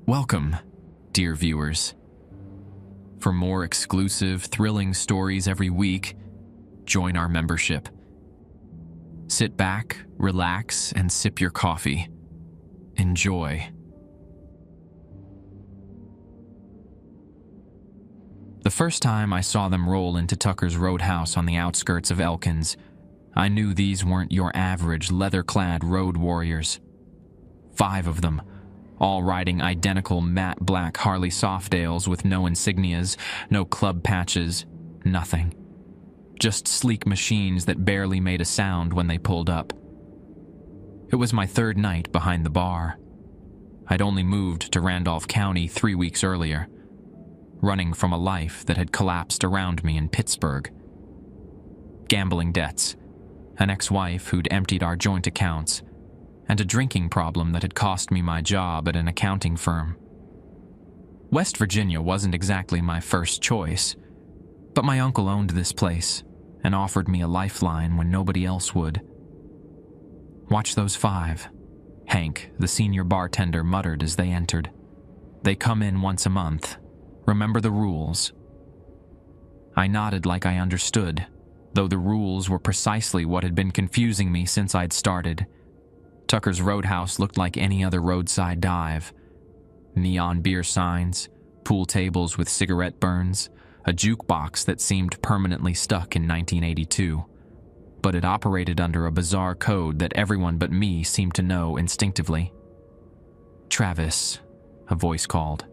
Welcome, dear viewers. For more exclusive, thrilling stories every week, join our membership. Sit back, relax, and sip your coffee. Enjoy. The first time I saw them roll into Tucker's Roadhouse on the outskirts of Elkins, I knew these weren't your average leather-clad road warriors. 5 of them, all riding identical matte black Harley Softails with no insignias, no club patches, nothing. Just sleek machines that barely made a sound when they pulled up. It was my 3rd night behind the bar. I'd only moved to Randolph County 3 weeks earlier, running from a life that had collapsed around me in Pittsburgh. Gambling debts, an ex-wife who'd emptied our joint accounts, and a drinking problem that had cost me my job at an accounting firm. West Virginia wasn't exactly my first choice, but my uncle owned this place and offered me a lifeline when nobody else would. "Watch those 5, Hank, the senior bartender, muttered as they entered. "They come in once a month. Remember the rules." I nodded like I understood, though the rules were precisely what had been confusing me since I'd started. Tucker's Roadhouse looked like any other roadside dive. Neon beer signs, pool tables with cigarette burns, a jukebox that seemed permanently stuck in 1982. But it operated under a bizarre code that everyone but me seemed to know instinctively. "Travis," a voice called.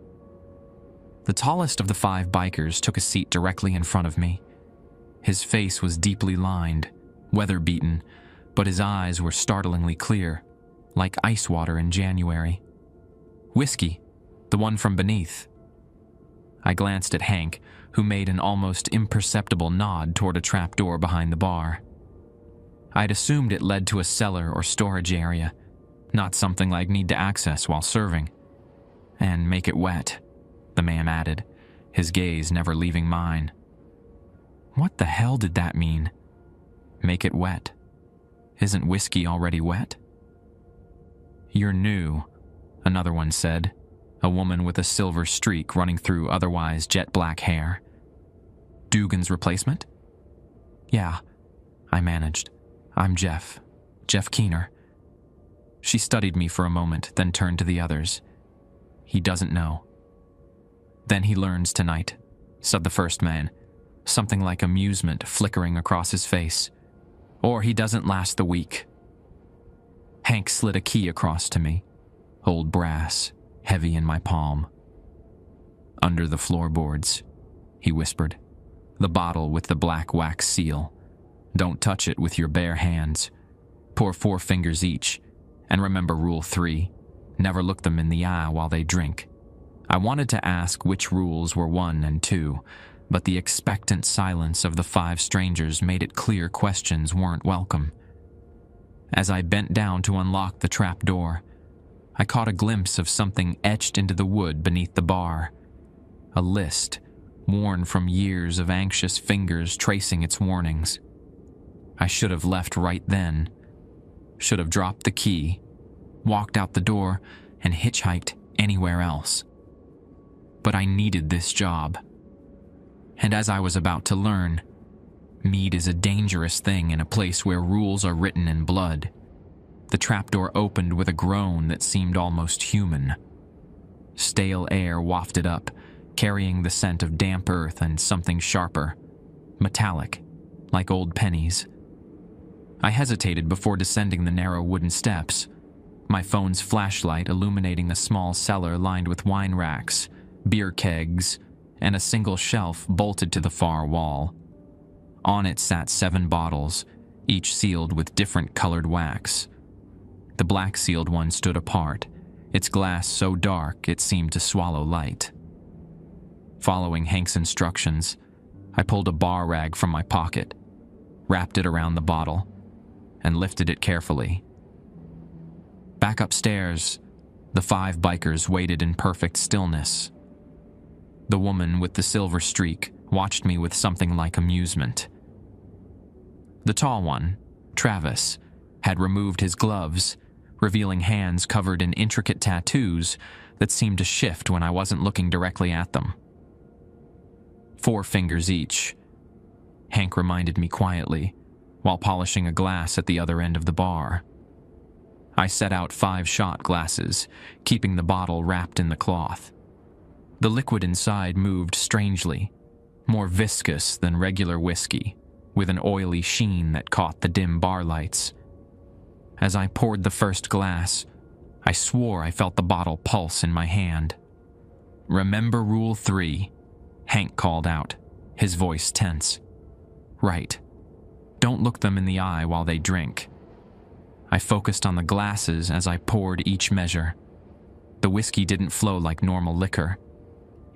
The tallest of the 5 bikers took a seat directly in front of me. His face was deeply lined, weather-beaten, but his eyes were startlingly clear, like ice water in January. "Whiskey, the one from beneath." I glanced at Hank, who made an almost imperceptible nod toward a trapdoor behind the bar. I'd assumed it led to a cellar or storage area, not something I'd need to access while serving. "And make it wet," the man added, his gaze never leaving mine. What the hell did that mean? Make it wet? Isn't whiskey already wet? "You're new," another one said, a woman with a silver streak running through otherwise jet black hair. "Dugan's replacement?" "Yeah," I managed. "I'm Jeff Keener." She studied me for a moment, then turned to the others. "He doesn't know." "Then he learns tonight," said the first man, something like amusement flickering across his face. "Or he doesn't last the week." Hank slid a key across to me, old brass, heavy in my palm. "Under the floorboards," he whispered. "The bottle with the black wax seal. Don't touch it with your bare hands. Pour 4 fingers each, and remember Rule 3, never look them in the eye while they drink." I wanted to ask which rules were 1 and 2, but the expectant silence of the 5 strangers made it clear questions weren't welcome. As I bent down to unlock the trap door, I caught a glimpse of something etched into the wood beneath the bar. A list, worn from years of anxious fingers tracing its warnings. I should have left right then. Should have dropped the key, walked out the door, and hitchhiked anywhere else. But I needed this job. And as I was about to learn, mead is a dangerous thing in a place where rules are written in blood. The trapdoor opened with a groan that seemed almost human. Stale air wafted up, carrying the scent of damp earth and something sharper, metallic, like old pennies. I hesitated before descending the narrow wooden steps, my phone's flashlight illuminating a small cellar lined with wine racks, beer kegs, and a single shelf bolted to the far wall. On it sat 7 bottles, each sealed with different colored wax. The black-sealed one stood apart, its glass so dark it seemed to swallow light. Following Hank's instructions, I pulled a bar rag from my pocket, wrapped it around the bottle, and lifted it carefully. Back upstairs, the 5 bikers waited in perfect stillness. The woman with the silver streak watched me with something like amusement. The tall one, Travis, had removed his gloves, revealing hands covered in intricate tattoos that seemed to shift when I wasn't looking directly at them. 4 fingers each, Hank reminded me quietly, while polishing a glass at the other end of the bar. I set out 5 shot glasses, keeping the bottle wrapped in the cloth. The liquid inside moved strangely, more viscous than regular whiskey, with an oily sheen that caught the dim bar lights. As I poured the first glass, I swore I felt the bottle pulse in my hand. "Remember Rule 3, Hank called out, his voice tense. "Right. Don't look them in the eye while they drink." I focused on the glasses as I poured each measure. The whiskey didn't flow like normal liquor.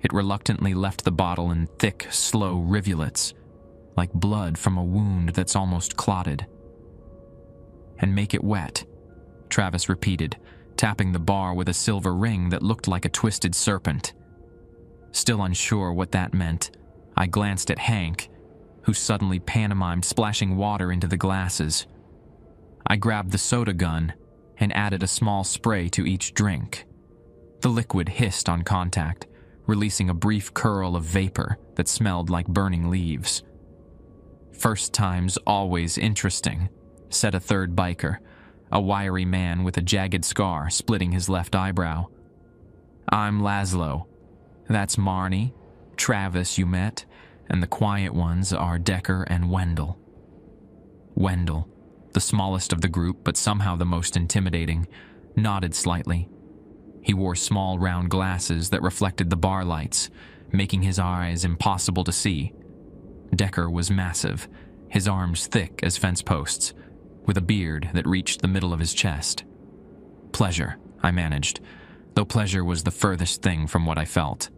It reluctantly left the bottle in thick, slow rivulets, like blood from a wound that's almost clotted. "And make it wet," Travis repeated, tapping the bar with a silver ring that looked like a twisted serpent. Still unsure what that meant, I glanced at Hank, who suddenly pantomimed splashing water into the glasses. I grabbed the soda gun and added a small spray to each drink. The liquid hissed on contact, releasing a brief curl of vapor that smelled like burning leaves. "First time's always interesting," said a third biker, a wiry man with a jagged scar splitting his left eyebrow. "I'm Laszlo. That's Marnie, Travis you met, and the quiet ones are Decker and Wendell." Wendell, the smallest of the group but somehow the most intimidating, nodded slightly. He wore small round glasses that reflected the bar lights, making his eyes impossible to see. Decker was massive, his arms thick as fence posts, with a beard that reached the middle of his chest. "Pleasure," I managed, though pleasure was the furthest thing from what I felt.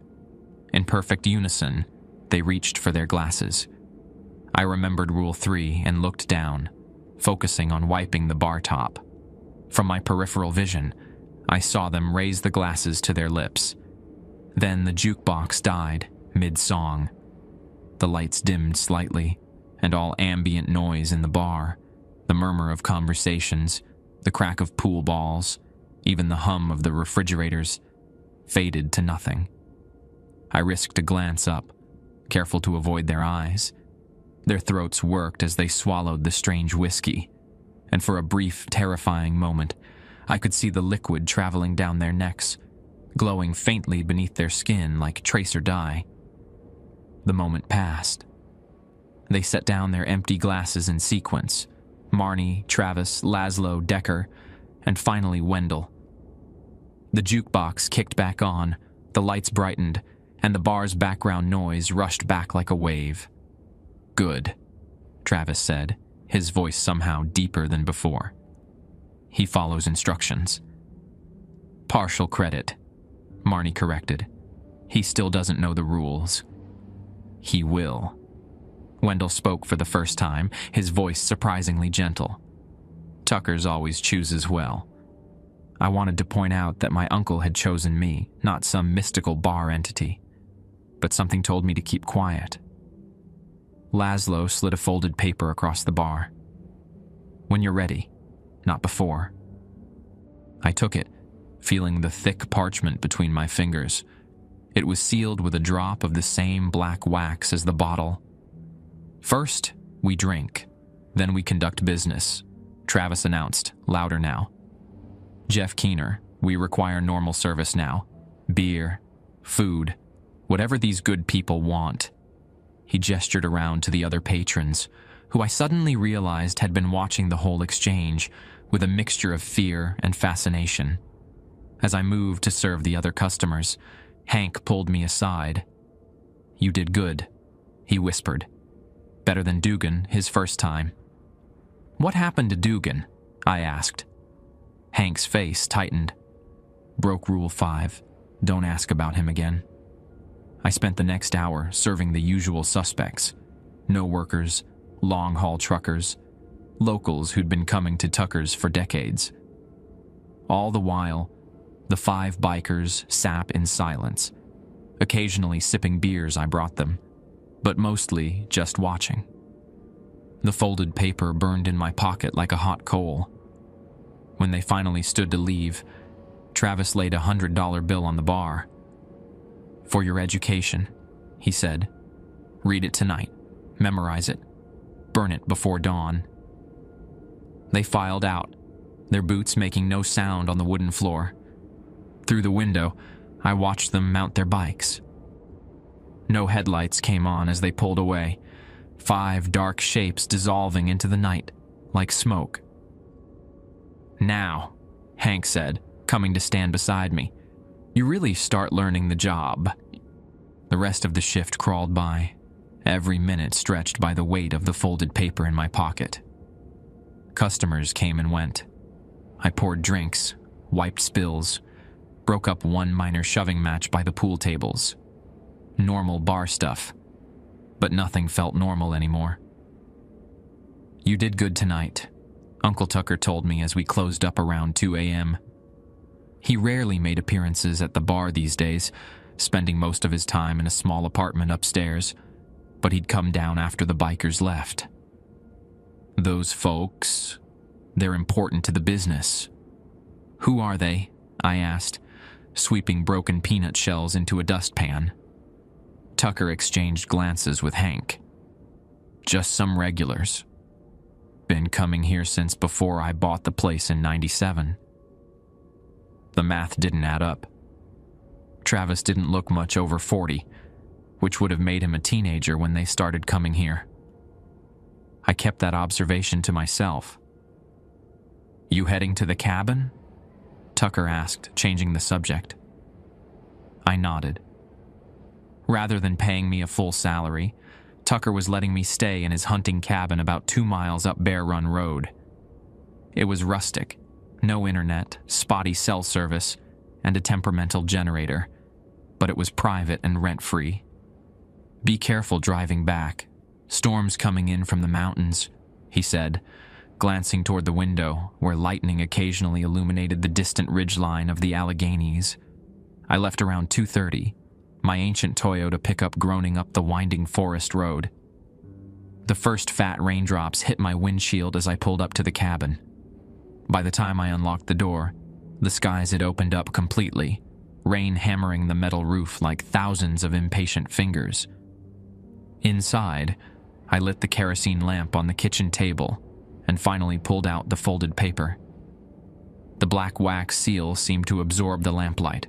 In perfect unison, they reached for their glasses. I remembered Rule 3 and looked down, focusing on wiping the bar top. From my peripheral vision, I saw them raise the glasses to their lips. Then the jukebox died, mid-song. The lights dimmed slightly, and all ambient noise in the bar, the murmur of conversations, the crack of pool balls, even the hum of the refrigerators, faded to nothing. I risked a glance up, careful to avoid their eyes. Their throats worked as they swallowed the strange whiskey, and for a brief, terrifying moment, I could see the liquid traveling down their necks, glowing faintly beneath their skin like tracer dye. The moment passed. They set down their empty glasses in sequence: Marnie, Travis, Laszlo, Decker, and finally Wendell. The jukebox kicked back on, the lights brightened, and the bar's background noise rushed back like a wave. "Good," Travis said, his voice somehow deeper than before. "He follows instructions." "Partial credit," Marnie corrected. "He still doesn't know the rules." "He will." Wendell spoke for the first time, his voice surprisingly gentle. "Tucker's always chooses well." I wanted to point out that my uncle had chosen me, not some mystical bar entity. But something told me to keep quiet. Laszlo slid a folded paper across the bar. "When you're ready, not before." I took it, feeling the thick parchment between my fingers. It was sealed with a drop of the same black wax as the bottle. "First, we drink. Then we conduct business," Travis announced, louder now. "Jeff Keener, we require normal service now. Beer, food, whatever these good people want." He gestured around to the other patrons, who I suddenly realized had been watching the whole exchange with a mixture of fear and fascination. As I moved to serve the other customers, Hank pulled me aside. "You did good," he whispered. "Better than Dugan, his first time." "What happened to Dugan?" I asked. Hank's face tightened. "Broke Rule 5. Don't ask about him again." I spent the next hour serving the usual suspects: no workers, long-haul truckers, locals who'd been coming to Tucker's for decades. All the while, the 5 bikers sat in silence, occasionally sipping beers I brought them, but mostly just watching. The folded paper burned in my pocket like a hot coal. When they finally stood to leave, Travis laid a $100 bill on the bar. "For your education," he said. "Read it tonight. Memorize it. Burn it before dawn." They filed out, their boots making no sound on the wooden floor. Through the window, I watched them mount their bikes. No headlights came on as they pulled away, 5 dark shapes dissolving into the night, like smoke. "Now," Hank said, coming to stand beside me, "you really start learning the job." The rest of the shift crawled by, every minute stretched by the weight of the folded paper in my pocket. Customers came and went. I poured drinks, wiped spills, broke up one minor shoving match by the pool tables. Normal bar stuff, but nothing felt normal anymore. "You did good tonight," Uncle Tucker told me as we closed up around 2 a.m. He rarely made appearances at the bar these days, spending most of his time in a small apartment upstairs, but he'd come down after the bikers left. "Those folks, they're important to the business." "Who are they?" I asked, sweeping broken peanut shells into a dustpan. Tucker exchanged glances with Hank. "Just some regulars. Been coming here since before I bought the place in '97. The math didn't add up. Travis didn't look much over 40, which would have made him a teenager when they started coming here. I kept that observation to myself. "You heading to the cabin?" Tucker asked, changing the subject. I nodded. Rather than paying me a full salary, Tucker was letting me stay in his hunting cabin about 2 miles up Bear Run Road. It was rustic, no internet, spotty cell service, and a temperamental generator, but it was private and rent-free. "Be careful driving back. Storms coming in from the mountains," he said, glancing toward the window where lightning occasionally illuminated the distant ridgeline of the Alleghenies. I left around 2:30, my ancient Toyota pickup groaning up the winding forest road. The first fat raindrops hit my windshield as I pulled up to the cabin. By the time I unlocked the door, the skies had opened up completely, rain hammering the metal roof like thousands of impatient fingers. Inside, I lit the kerosene lamp on the kitchen table and finally pulled out the folded paper. The black wax seal seemed to absorb the lamplight.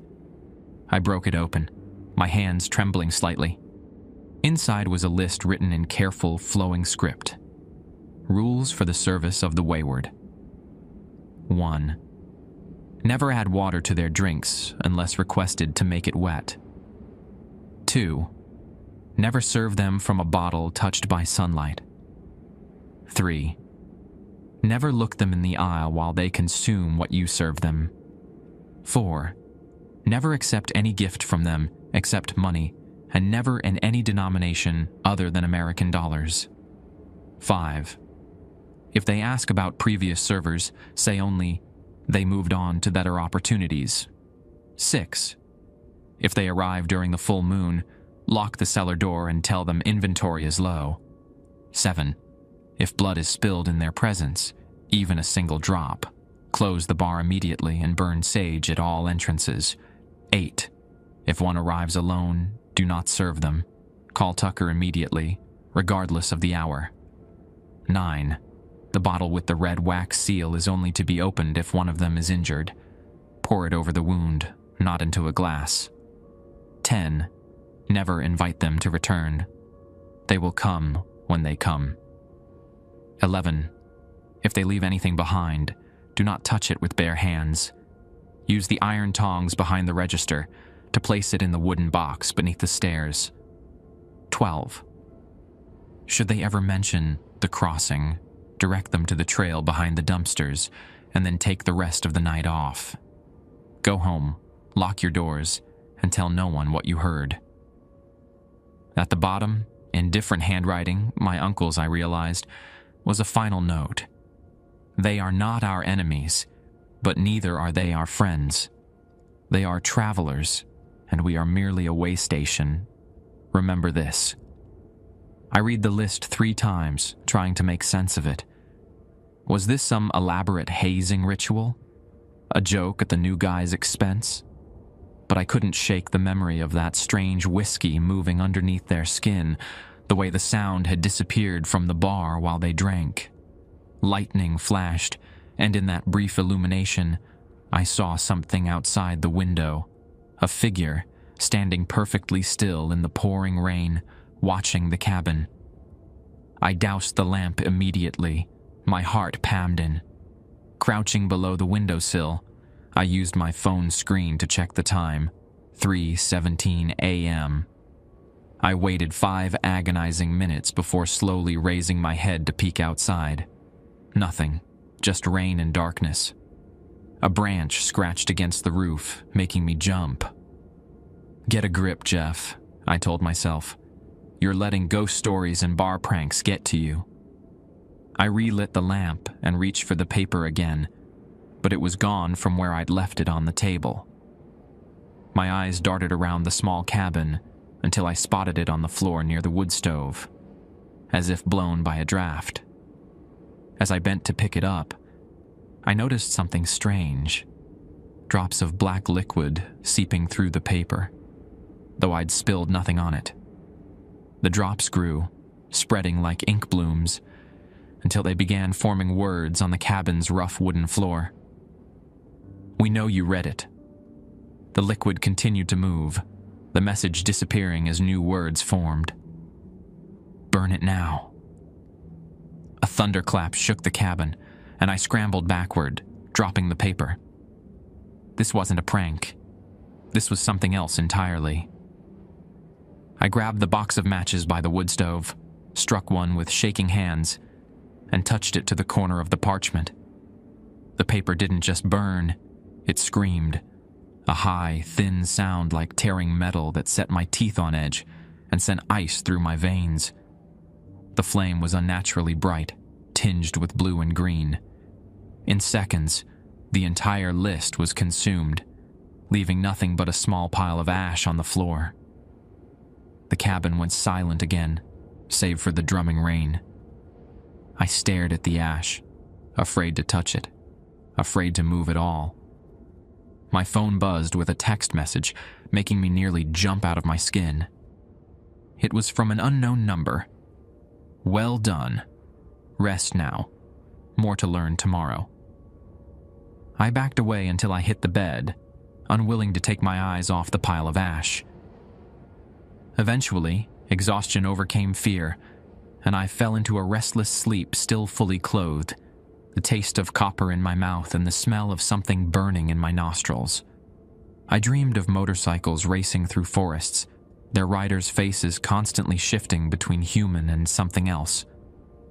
I broke it open, my hands trembling slightly. Inside was a list written in careful, flowing script. Rules for the service of the wayward. 1. Never add water to their drinks unless requested to make it wet. 2. Never serve them from a bottle touched by sunlight. 3. Never look them in the eye while they consume what you serve them. 4. Never accept any gift from them except money, and never in any denomination other than American dollars. 5. If they ask about previous servers, say only, "They moved on to better opportunities." 6. If they arrive during the full moon, lock the cellar door and tell them inventory is low. 7. If blood is spilled in their presence, even a single drop, close the bar immediately and burn sage at all entrances. 8. If one arrives alone, do not serve them. Call Tucker immediately, regardless of the hour. 9. The bottle with the red wax seal is only to be opened if one of them is injured. Pour it over the wound, not into a glass. 10. Never invite them to return. They will come when they come. 11. If they leave anything behind, do not touch it with bare hands. Use the iron tongs behind the register to place it in the wooden box beneath the stairs. 12. Should they ever mention the crossing, direct them to the trail behind the dumpsters, and then take the rest of the night off. Go home, lock your doors, and tell no one what you heard. At the bottom, in different handwriting, my uncle's, I realized, was a final note. They are not our enemies, but neither are they our friends. They are travelers, and we are merely a way station. Remember this. I read the list 3 times, trying to make sense of it. Was this some elaborate hazing ritual? A joke at the new guy's expense? But I couldn't shake the memory of that strange whiskey moving underneath their skin, the way the sound had disappeared from the bar while they drank. Lightning flashed, and in that brief illumination, I saw something outside the window. A figure, standing perfectly still in the pouring rain, watching the cabin. I doused the lamp immediately, my heart pounding. Crouching below the windowsill, I used my phone screen to check the time, 3:17 a.m. I waited 5 agonizing minutes before slowly raising my head to peek outside. Nothing, just rain and darkness. A branch scratched against the roof, making me jump. "Get a grip, Jeff," I told myself. "You're letting ghost stories and bar pranks get to you." I relit the lamp and reached for the paper again, but it was gone from where I'd left it on the table. My eyes darted around the small cabin until I spotted it on the floor near the wood stove, as if blown by a draft. As I bent to pick it up, I noticed something strange. Drops of black liquid seeping through the paper, though I'd spilled nothing on it. The drops grew, spreading like ink blooms, until they began forming words on the cabin's rough wooden floor. "We know you read it." The liquid continued to move, the message disappearing as new words formed. "Burn it now." A thunderclap shook the cabin, and I scrambled backward, dropping the paper. This wasn't a prank. This was something else entirely. I grabbed the box of matches by the wood stove, struck one with shaking hands, and touched it to the corner of the parchment. The paper didn't just burn, it screamed. A high, thin sound like tearing metal that set my teeth on edge and sent ice through my veins. The flame was unnaturally bright, tinged with blue and green. In seconds, the entire list was consumed, leaving nothing but a small pile of ash on the floor. The cabin went silent again, save for the drumming rain. I stared at the ash, afraid to touch it, afraid to move at all. My phone buzzed with a text message, making me nearly jump out of my skin. It was from an unknown number. "Well done. Rest now. More to learn tomorrow." I backed away until I hit the bed, unwilling to take my eyes off the pile of ash. Eventually, exhaustion overcame fear, and I fell into a restless sleep still fully clothed, the taste of copper in my mouth and the smell of something burning in my nostrils. I dreamed of motorcycles racing through forests, their riders' faces constantly shifting between human and something else,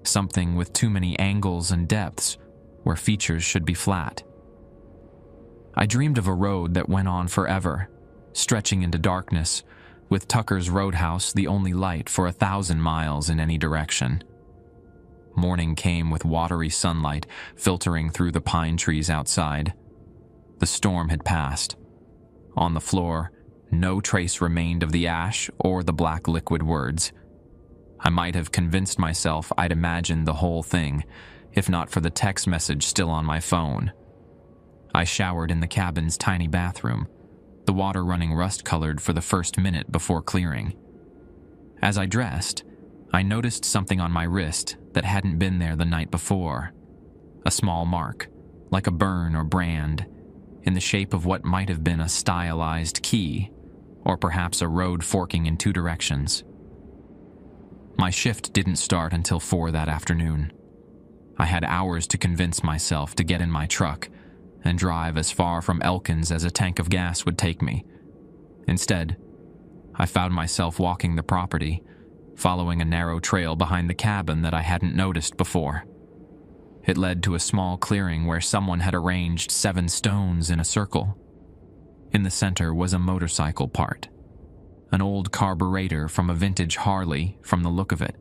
something with too many angles and depths where features should be flat. I dreamed of a road that went on forever, stretching into darkness, with Tucker's Roadhouse the only light for 1,000 miles in any direction. Morning came with watery sunlight filtering through the pine trees outside. The storm had passed. On the floor, no trace remained of the ash or the black liquid words. I might have convinced myself I'd imagined the whole thing, if not for the text message still on my phone. I showered in the cabin's tiny bathroom, the water running rust-colored for the first minute before clearing. As I dressed, I noticed something on my wrist that hadn't been there the night before. A small mark, like a burn or brand, in the shape of what might have been a stylized key, or perhaps a road forking in 2 directions. My shift didn't start until 4 that afternoon. I had hours to convince myself to get in my truck and drive as far from Elkins as a tank of gas would take me. Instead, I found myself walking the property, following a narrow trail behind the cabin that I hadn't noticed before. It led to a small clearing where someone had arranged 7 stones in a circle. In the center was a motorcycle part, an old carburetor from a vintage Harley from the look of it,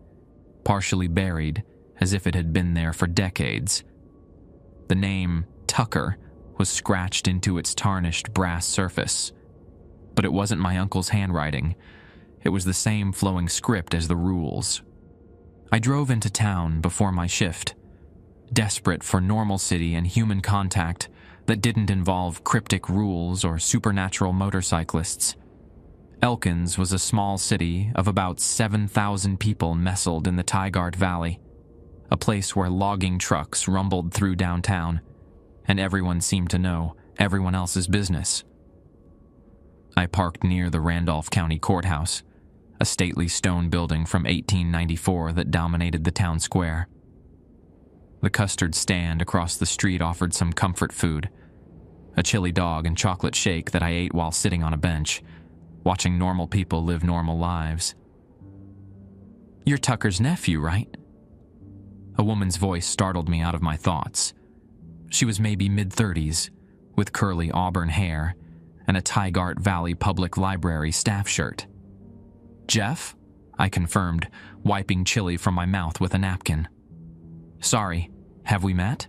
partially buried as if it had been there for decades. The name Tucker was scratched into its tarnished brass surface, but it wasn't my uncle's handwriting. It was the same flowing script as the rules. I drove into town before my shift. Desperate for normalcy and human contact, that didn't involve cryptic rules or supernatural motorcyclists. Elkins was a small city of about 7,000 people nestled in the Tigard Valley, a place where logging trucks rumbled through downtown, and everyone seemed to know everyone else's business. I parked near the Randolph County Courthouse, a stately stone building from 1894 that dominated the town square. The custard stand across the street offered some comfort food, a chili dog and chocolate shake that I ate while sitting on a bench, watching normal people live normal lives. "You're Tucker's nephew, right?" A woman's voice startled me out of my thoughts. She was maybe mid-30s, with curly auburn hair and a Tigard Valley Public Library staff shirt. "Jeff?" I confirmed, wiping chili from my mouth with a napkin. "Sorry, have we met?"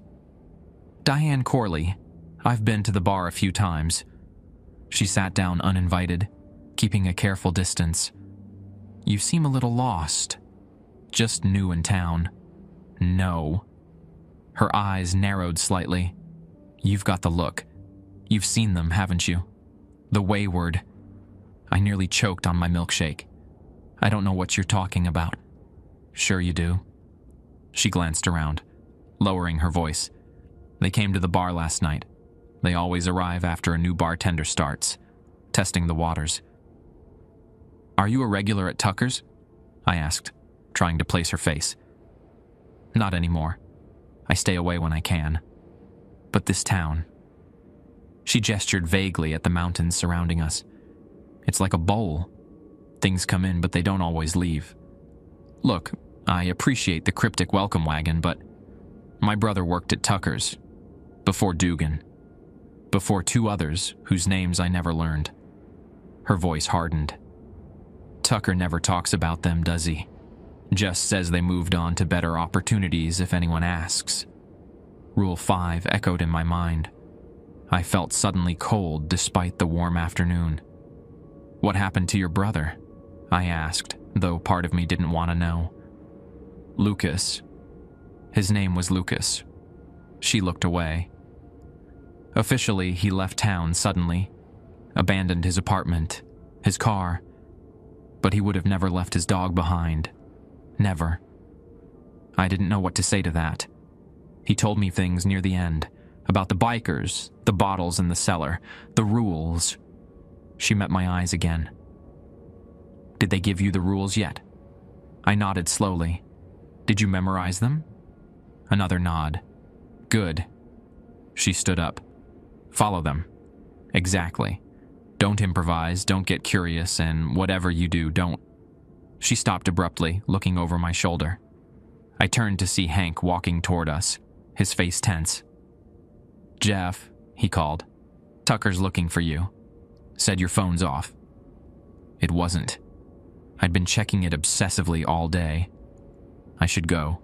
"Diane Corley. I've been to the bar a few times." She sat down uninvited, keeping a careful distance. "You seem a little lost. Just new in town." "No." Her eyes narrowed slightly. "You've got the look. You've seen them, haven't you? The wayward." I nearly choked on my milkshake. "I don't know what you're talking about." "Sure you do." She glanced around, lowering her voice. "They came to the bar last night. They always arrive after a new bartender starts, testing the waters." "Are you a regular at Tucker's?" I asked, trying to place her face. "Not anymore. I stay away when I can. But this town..." She gestured vaguely at the mountains surrounding us. "It's like a bowl. Things come in, but they don't always leave. Look, I appreciate the cryptic welcome wagon, but my brother worked at Tucker's, before Dugan, before two others whose names I never learned." Her voice hardened. "Tucker never talks about them, does he? Just says they moved on to better opportunities if anyone asks." Rule 5 echoed in my mind. I felt suddenly cold despite the warm afternoon. "What happened to your brother?" I asked, though part of me didn't want to know. "Lucas. His name was Lucas." She looked away. "Officially, he left town suddenly, abandoned his apartment, his car, but he would have never left his dog behind. Never." I didn't know what to say to that. He told me things near the end, about the bikers, the bottles in the cellar, the rules. She met my eyes again. "Did they give you the rules yet?" I nodded slowly. "Did you memorize them?" Another nod. "Good." She stood up. "Follow them." "Exactly. Don't improvise, don't get curious, and whatever you do, don't..." She stopped abruptly, looking over my shoulder. I turned to see Hank walking toward us, his face tense. "Jeff," he called. "Tucker's looking for you. Said your phone's off." It wasn't. I'd been checking it obsessively all day. "I should go,"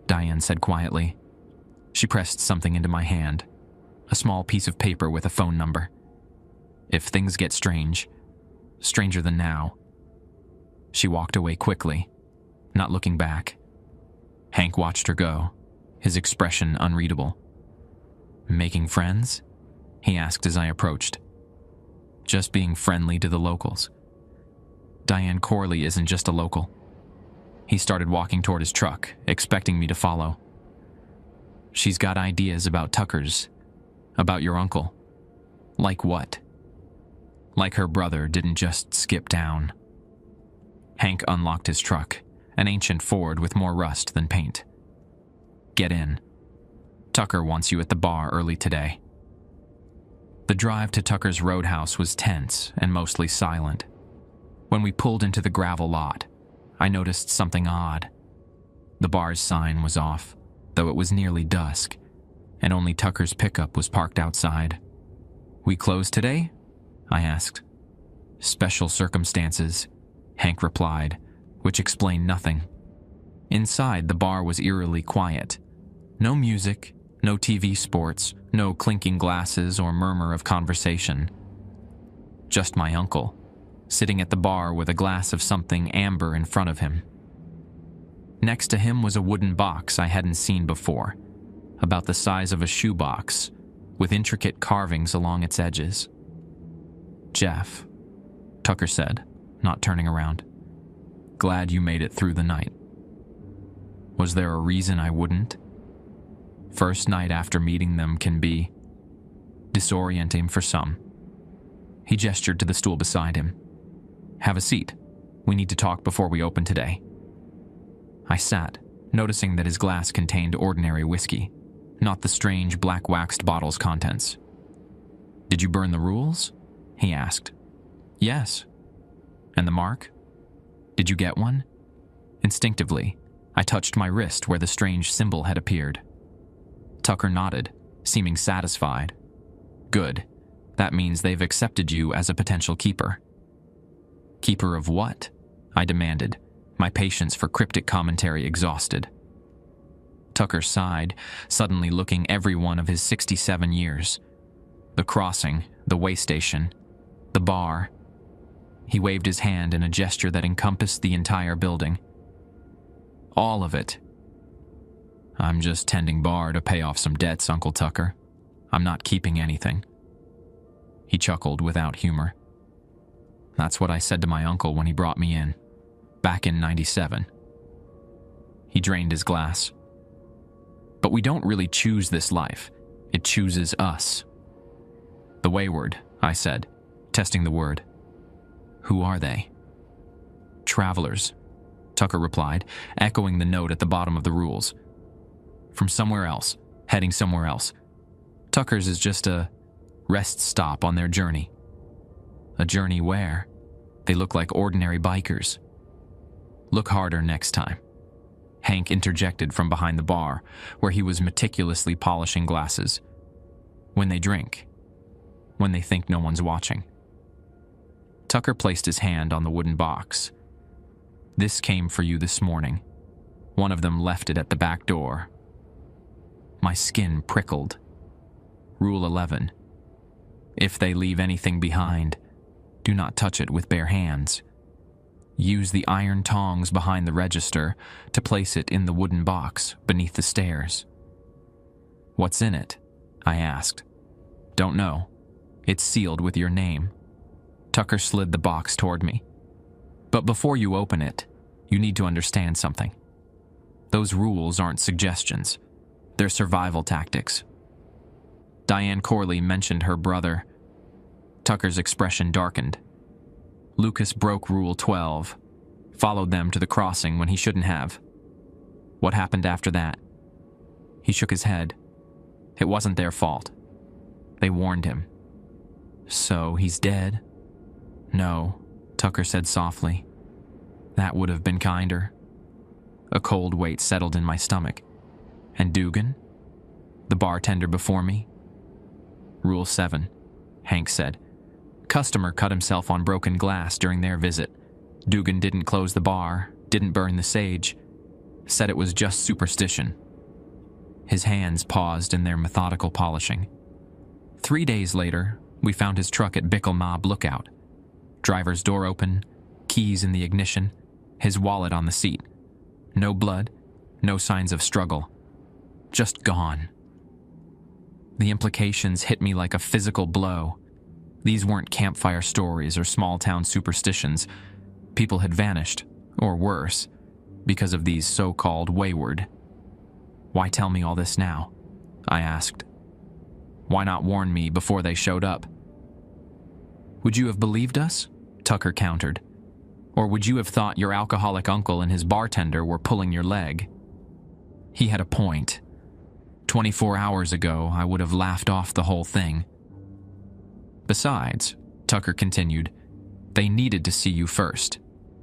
Diane said quietly. She pressed something into my hand, a small piece of paper with a phone number. "If things get strange, stranger than now." She walked away quickly, not looking back. Hank watched her go, his expression unreadable. "Making friends?" he asked as I approached. "Just being friendly to the locals." "Diane Corley isn't just a local." He started walking toward his truck, expecting me to follow. "She's got ideas about Tucker's, about your uncle." "Like what?" "Like her brother didn't just skip down." Hank unlocked his truck, an ancient Ford with more rust than paint. "Get in. Tucker wants you at the bar early today." The drive to Tucker's Roadhouse was tense and mostly silent. When we pulled into the gravel lot, I noticed something odd. The bar's sign was off, though it was nearly dusk, and only Tucker's pickup was parked outside. "We closed today?" I asked. "Special circumstances," Hank replied, which explained nothing. Inside, the bar was eerily quiet. No music, no TV sports, no clinking glasses or murmur of conversation. Just my uncle, sitting at the bar with a glass of something amber in front of him. Next to him was a wooden box I hadn't seen before, about the size of a shoebox, with intricate carvings along its edges. "Jeff," Tucker said, not turning around. "Glad you made it through the night." Was there a reason I wouldn't? First night after meeting them can be disorienting for some. He gestured to the stool beside him. "Have a seat. We need to talk before we open today." I sat, noticing that his glass contained ordinary whiskey, not the strange black waxed bottle's contents. "Did you burn the rules?" he asked. "Yes." "And the mark? Did you get one?" Instinctively, I touched my wrist where the strange symbol had appeared. Tucker nodded, seeming satisfied. "Good. That means they've accepted you as a potential keeper." "Keeper of what?" I demanded, my patience for cryptic commentary exhausted. Tucker sighed, suddenly looking every one of his 67 years. The crossing, the way station, the bar. He waved his hand in a gesture that encompassed the entire building. "All of it." "I'm just tending bar to pay off some debts, Uncle Tucker. I'm not keeping anything." He chuckled without humor. "That's what I said to my uncle when he brought me in, back in '97. He drained his glass. "But we don't really choose this life. It chooses us." "The wayward," I said, testing the word. "Who are they?" "Travelers," Tucker replied, echoing the note at the bottom of the rules. "From somewhere else, heading somewhere else. Tucker's is just a rest stop on their journey." "A journey where? They look like ordinary bikers." "Look harder next time," Hank interjected from behind the bar, where he was meticulously polishing glasses. "When they drink. When they think no one's watching." Tucker placed his hand on the wooden box. "This came for you this morning. One of them left it at the back door." My skin prickled. Rule 11. If they leave anything behind, do not touch it with bare hands. Use the iron tongs behind the register to place it in the wooden box beneath the stairs. "What's in it?" I asked. "Don't know. It's sealed with your name." Tucker slid the box toward me. "But before you open it, you need to understand something. Those rules aren't suggestions. They're survival tactics." Diane Corley mentioned her brother. Tucker's expression darkened. "Lucas broke Rule 12, followed them to the crossing when he shouldn't have. What happened after that?" He shook his head. "It wasn't their fault. They warned him." "So he's dead?" "No," Tucker said softly. "That would have been kinder." A cold weight settled in my stomach. "And Dugan? The bartender before me?" "Rule 7, Hank said. "Customer cut himself on broken glass during their visit. Dugan didn't close the bar, didn't burn the sage. Said it was just superstition." His hands paused in their methodical polishing. 3 days later, we found his truck at Bickle Knob Lookout. Driver's door open, keys in the ignition, his wallet on the seat. No blood, no signs of struggle. Just gone. The implications hit me like a physical blow. These weren't campfire stories or small-town superstitions. People had vanished, or worse, because of these so-called wayward. "Why tell me all this now?" I asked. "Why not warn me before they showed up?" "Would you have believed us?" Tucker countered. "Or would you have thought your alcoholic uncle and his bartender were pulling your leg?" He had a point. 24 hours ago, I would have laughed off the whole thing. "Besides," Tucker continued, "they needed to see you first,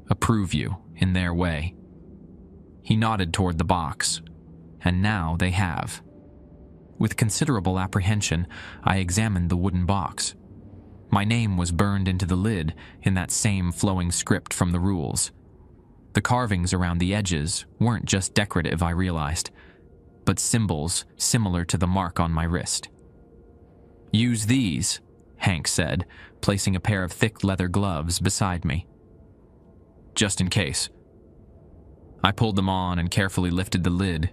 approve you in their way." He nodded toward the box, and now they have. With considerable apprehension, I examined the wooden box. My name was burned into the lid in that same flowing script from the rules. The carvings around the edges weren't just decorative, I realized, but symbols similar to the mark on my wrist. "Use these," Hank said, placing a pair of thick leather gloves beside me. "Just in case." I pulled them on and carefully lifted the lid.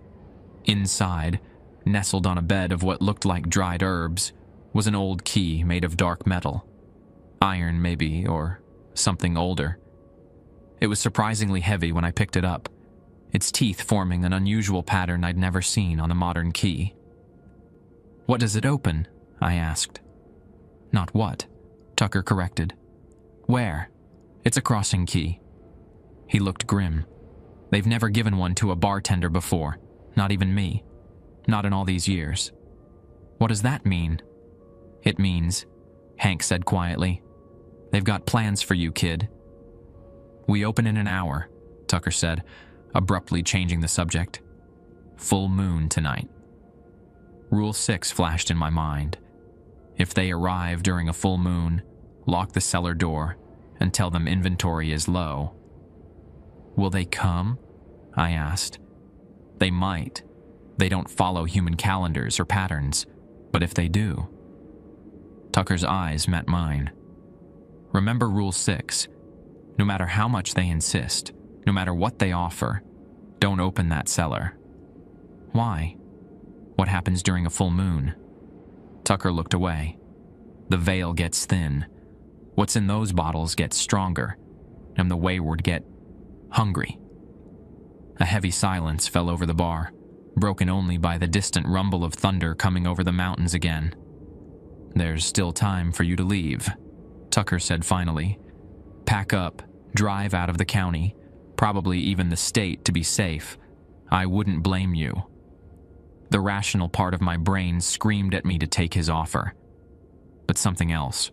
Inside, Nestled on a bed of what looked like dried herbs was an old key made of dark metal. Iron, maybe, or something older. It was surprisingly heavy when I picked it up, its teeth forming an unusual pattern I'd never seen on a modern key. "What does it open?" I asked. "Not what," Tucker corrected. "Where? It's a crossing key." He looked grim. They've never given one to a bartender before, not even me. Not in all these years. "What does that mean?" "It means," Hank said quietly, "they've got plans for you, kid." "We open in an hour," Tucker said, abruptly changing the subject. "Full moon tonight." Rule 6 flashed in my mind. If they arrive during a full moon, lock the cellar door and tell them inventory is low. "Will they come?" I asked. "They might. They don't follow human calendars or patterns, but if they do..." Tucker's eyes met mine. "Remember Rule 6. No matter how much they insist, no matter what they offer, don't open that cellar." "Why? What happens during a full moon?" Tucker looked away. "The veil gets thin. What's in those bottles gets stronger, and the wayward get hungry." A heavy silence fell over the bar, broken only by the distant rumble of thunder coming over the mountains again. "There's still time for you to leave," Tucker said finally. "Pack up, drive out of the county, probably even the state to be safe. I wouldn't blame you." The rational part of my brain screamed at me to take his offer. But something else,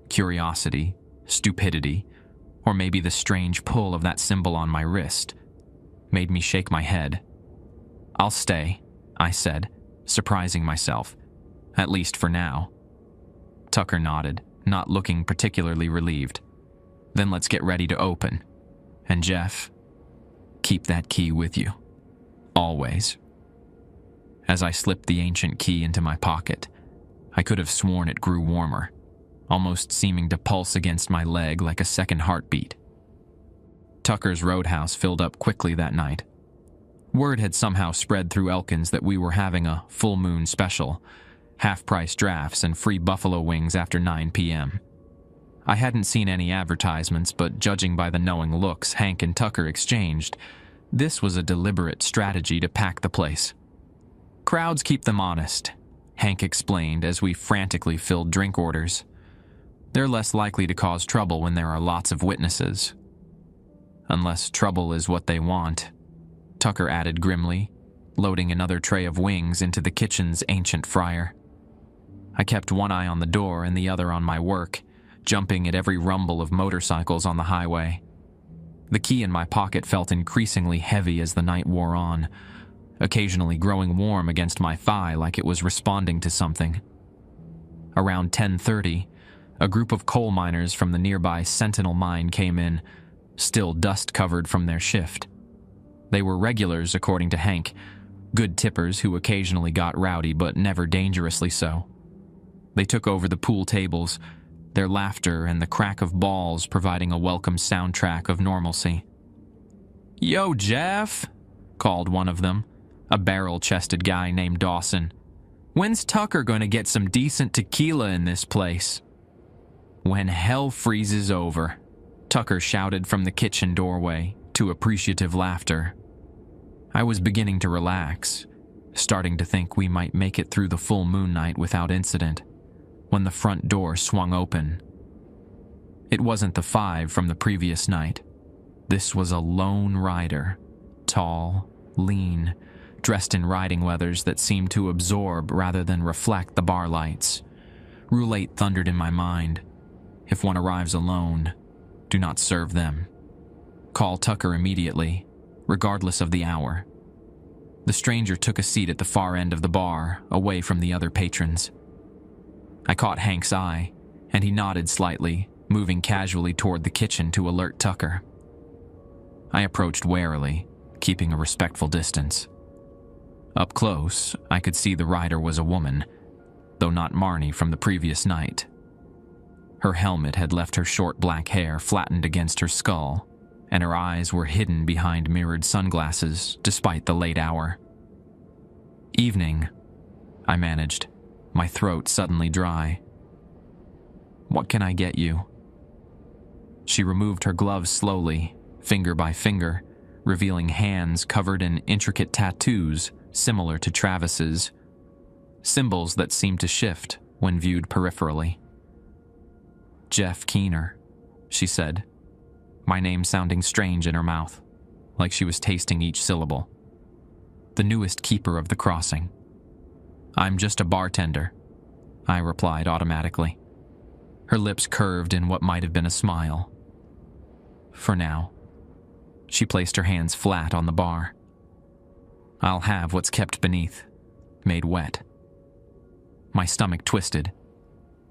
curiosity, stupidity, or maybe the strange pull of that symbol on my wrist, made me shake my head. "I'll stay," I said, surprising myself, "at least for now." Tucker nodded, not looking particularly relieved. "Then let's get ready to open. And Jeff, keep that key with you. Always." As I slipped the ancient key into my pocket, I could have sworn it grew warmer, almost seeming to pulse against my leg like a second heartbeat. Tucker's Roadhouse filled up quickly that night. Word had somehow spread through Elkins that we were having a full moon special, half-price drafts and free buffalo wings after 9 p.m. I hadn't seen any advertisements, but judging by the knowing looks Hank and Tucker exchanged, this was a deliberate strategy to pack the place. "Crowds keep them honest," Hank explained as we frantically filled drink orders. "They're less likely to cause trouble when there are lots of witnesses." "Unless trouble is what they want," Tucker added grimly, loading another tray of wings into the kitchen's ancient fryer. I kept one eye on the door and the other on my work, jumping at every rumble of motorcycles on the highway. The key in my pocket felt increasingly heavy as the night wore on, occasionally growing warm against my thigh like it was responding to something. Around 10:30, a group of coal miners from the nearby Sentinel mine came in, still dust-covered from their shift. They were regulars, according to Hank, good tippers who occasionally got rowdy but never dangerously so. They took over the pool tables, their laughter and the crack of balls providing a welcome soundtrack of normalcy. "Yo, Jeff," called one of them, a barrel-chested guy named Dawson. "When's Tucker going to get some decent tequila in this place?" "When hell freezes over," Tucker shouted from the kitchen doorway, to appreciative laughter. I was beginning to relax, starting to think we might make it through the full moon night without incident, when the front door swung open. It wasn't the 5 from the previous night. This was a lone rider, tall, lean, dressed in riding leathers that seemed to absorb rather than reflect the bar lights. Rule 8 thundered in my mind. If one arrives alone, do not serve them. Call Tucker immediately, regardless of the hour. The stranger took a seat at the far end of the bar, away from the other patrons. I caught Hank's eye, and he nodded slightly, moving casually toward the kitchen to alert Tucker. I approached warily, keeping a respectful distance. Up close, I could see the rider was a woman, though not Marnie from the previous night. Her helmet had left her short black hair flattened against her skull, and her eyes were hidden behind mirrored sunglasses despite the late hour. "Evening," I managed, my throat suddenly dry. "What can I get you?" She removed her gloves slowly, finger by finger, revealing hands covered in intricate tattoos similar to Travis's, symbols that seemed to shift when viewed peripherally. "Jeff Keener," she said, my name sounding strange in her mouth, like she was tasting each syllable. "The newest keeper of the crossing." "I'm just a bartender," I replied automatically. Her lips curved in what might have been a smile. "For now." She placed her hands flat on the bar. "I'll have what's kept beneath, made wet." My stomach twisted.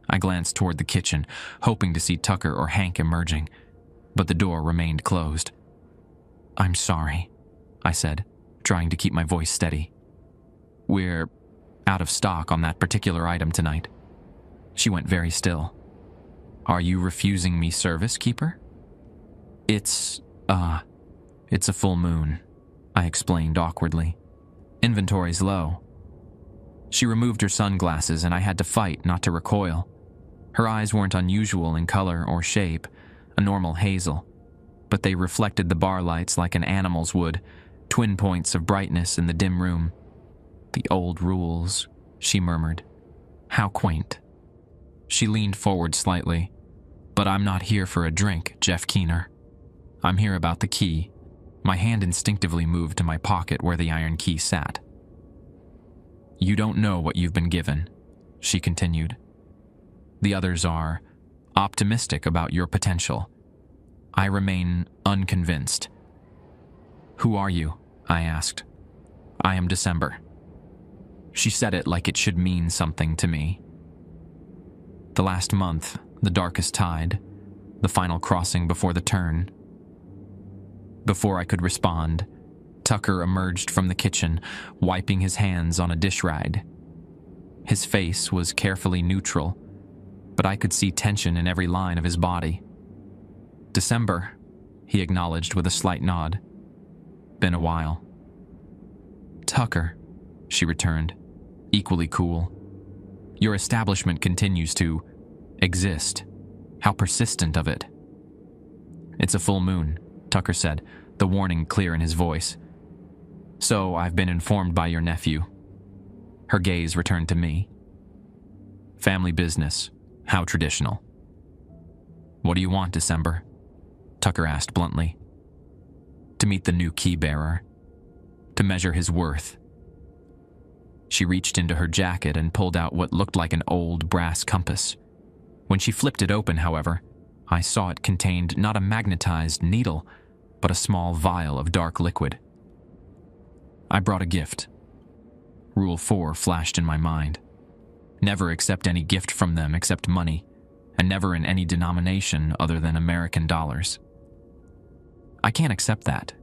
I glanced toward the kitchen, hoping to see Tucker or Hank emerging, but the door remained closed. "I'm sorry," I said, trying to keep my voice steady. "We're out of stock on that particular item tonight." She went very still. "Are you refusing me service, Keeper?" It's a full moon," I explained awkwardly. "Inventory's low." She removed her sunglasses and I had to fight not to recoil. Her eyes weren't unusual in color or shape, a normal hazel, but they reflected the bar lights like an animal's would, twin points of brightness in the dim room. "The old rules," she murmured. "How quaint." She leaned forward slightly. "But I'm not here for a drink, Jeff Keener. I'm here about the key." My hand instinctively moved to my pocket where the iron key sat. "You don't know what you've been given," she continued. "The others are optimistic about your potential. I remain unconvinced." "Who are you?" I asked. "I am December." She said it like it should mean something to me. The last month, the darkest tide, the final crossing before the turn. Before I could respond, Tucker emerged from the kitchen, wiping his hands on a dish rag. His face was carefully neutral, but I could see tension in every line of his body. "December," he acknowledged with a slight nod. "Been a while." "Tucker," she returned, equally cool. "Your establishment continues to exist. How persistent of it." "It's a full moon," Tucker said, the warning clear in his voice. "So I've been informed by your nephew." Her gaze returned to me. "Family business. How traditional." "What do you want, December?" Tucker asked bluntly. "To meet the new key bearer. To measure his worth." She reached into her jacket and pulled out what looked like an old brass compass. When she flipped it open, however, I saw it contained not a magnetized needle, but a small vial of dark liquid. "I brought a gift." Rule 4 flashed in my mind. Never accept any gift from them except money, and never in any denomination other than American dollars. "I can't accept that,"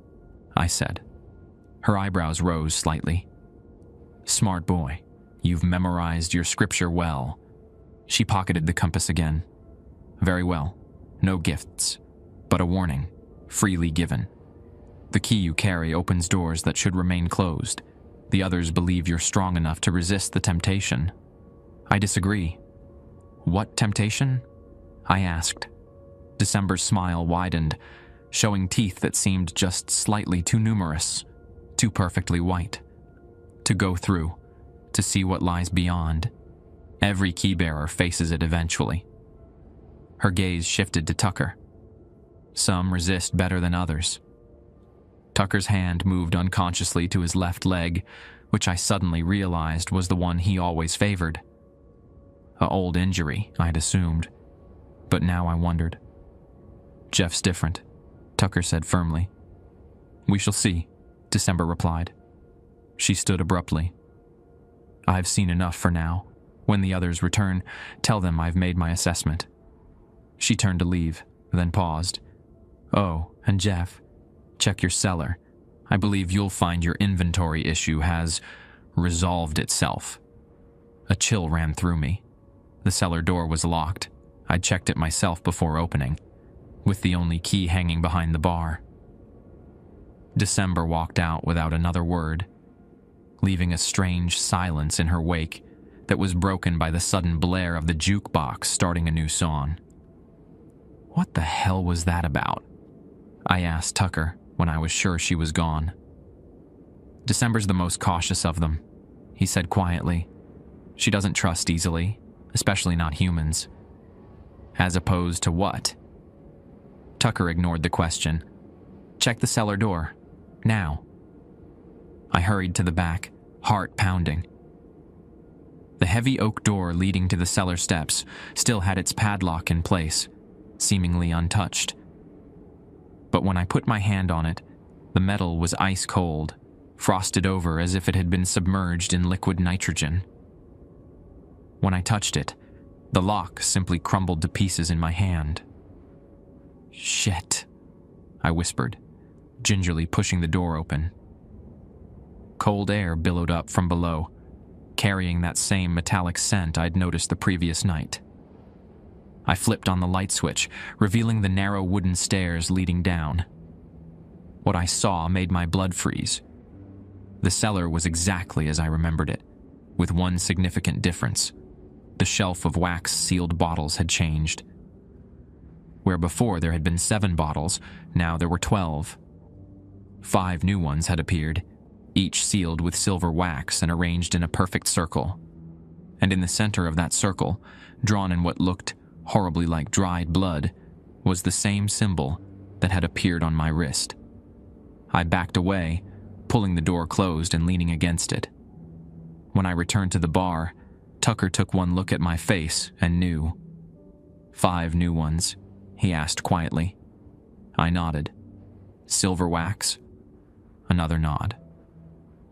I said. Her eyebrows rose slightly. "Smart boy, you've memorized your scripture well." She pocketed the compass again. "Very well. No gifts, but a warning, freely given. The key you carry opens doors that should remain closed. The others believe you're strong enough to resist the temptation." I disagree. "What temptation?" I asked. December's smile widened, showing teeth that seemed just slightly too numerous, too perfectly white. "To go through, to see what lies beyond. Every keybearer faces it eventually." Her gaze shifted to Tucker. "Some resist better than others." Tucker's hand moved unconsciously to his left leg, which I suddenly realized was the one he always favored. A old injury, I'd assumed, but now I wondered. "Jeff's different," Tucker said firmly. "We shall see," December replied. She stood abruptly. "I've seen enough for now. When the others return, tell them I've made my assessment." She turned to leave, then paused. "Oh, and Jeff, check your cellar. I believe you'll find your inventory issue has resolved itself." A chill ran through me. The cellar door was locked. I'd checked it myself before opening, with the only key hanging behind the bar. December walked out without another word, leaving a strange silence in her wake that was broken by the sudden blare of the jukebox starting a new song. What the hell was that about? I asked Tucker when I was sure she was gone. December's the most cautious of them, he said quietly. She doesn't trust easily, especially not humans. As opposed to what? Tucker ignored the question. Check the cellar door. Now. I hurried to the back, heart pounding. The heavy oak door leading to the cellar steps still had its padlock in place, seemingly untouched. But when I put my hand on it, the metal was ice cold, frosted over as if it had been submerged in liquid nitrogen. When I touched it, the lock simply crumbled to pieces in my hand. Shit, I whispered, gingerly pushing the door open. Cold air billowed up from below, carrying that same metallic scent I'd noticed the previous night. I flipped on the light switch, revealing the narrow wooden stairs leading down. What I saw made my blood freeze. The cellar was exactly as I remembered it, with one significant difference. The shelf of wax-sealed bottles had changed. Where before there had been 7 bottles, now there were 12. 5 new ones had appeared, each sealed with silver wax and arranged in a perfect circle. And in the center of that circle, drawn in what looked horribly like dried blood, was the same symbol that had appeared on my wrist. I backed away, pulling the door closed and leaning against it. When I returned to the bar, Tucker took one look at my face and knew. 5 new ones, he asked quietly. I nodded. Silver wax? Another nod.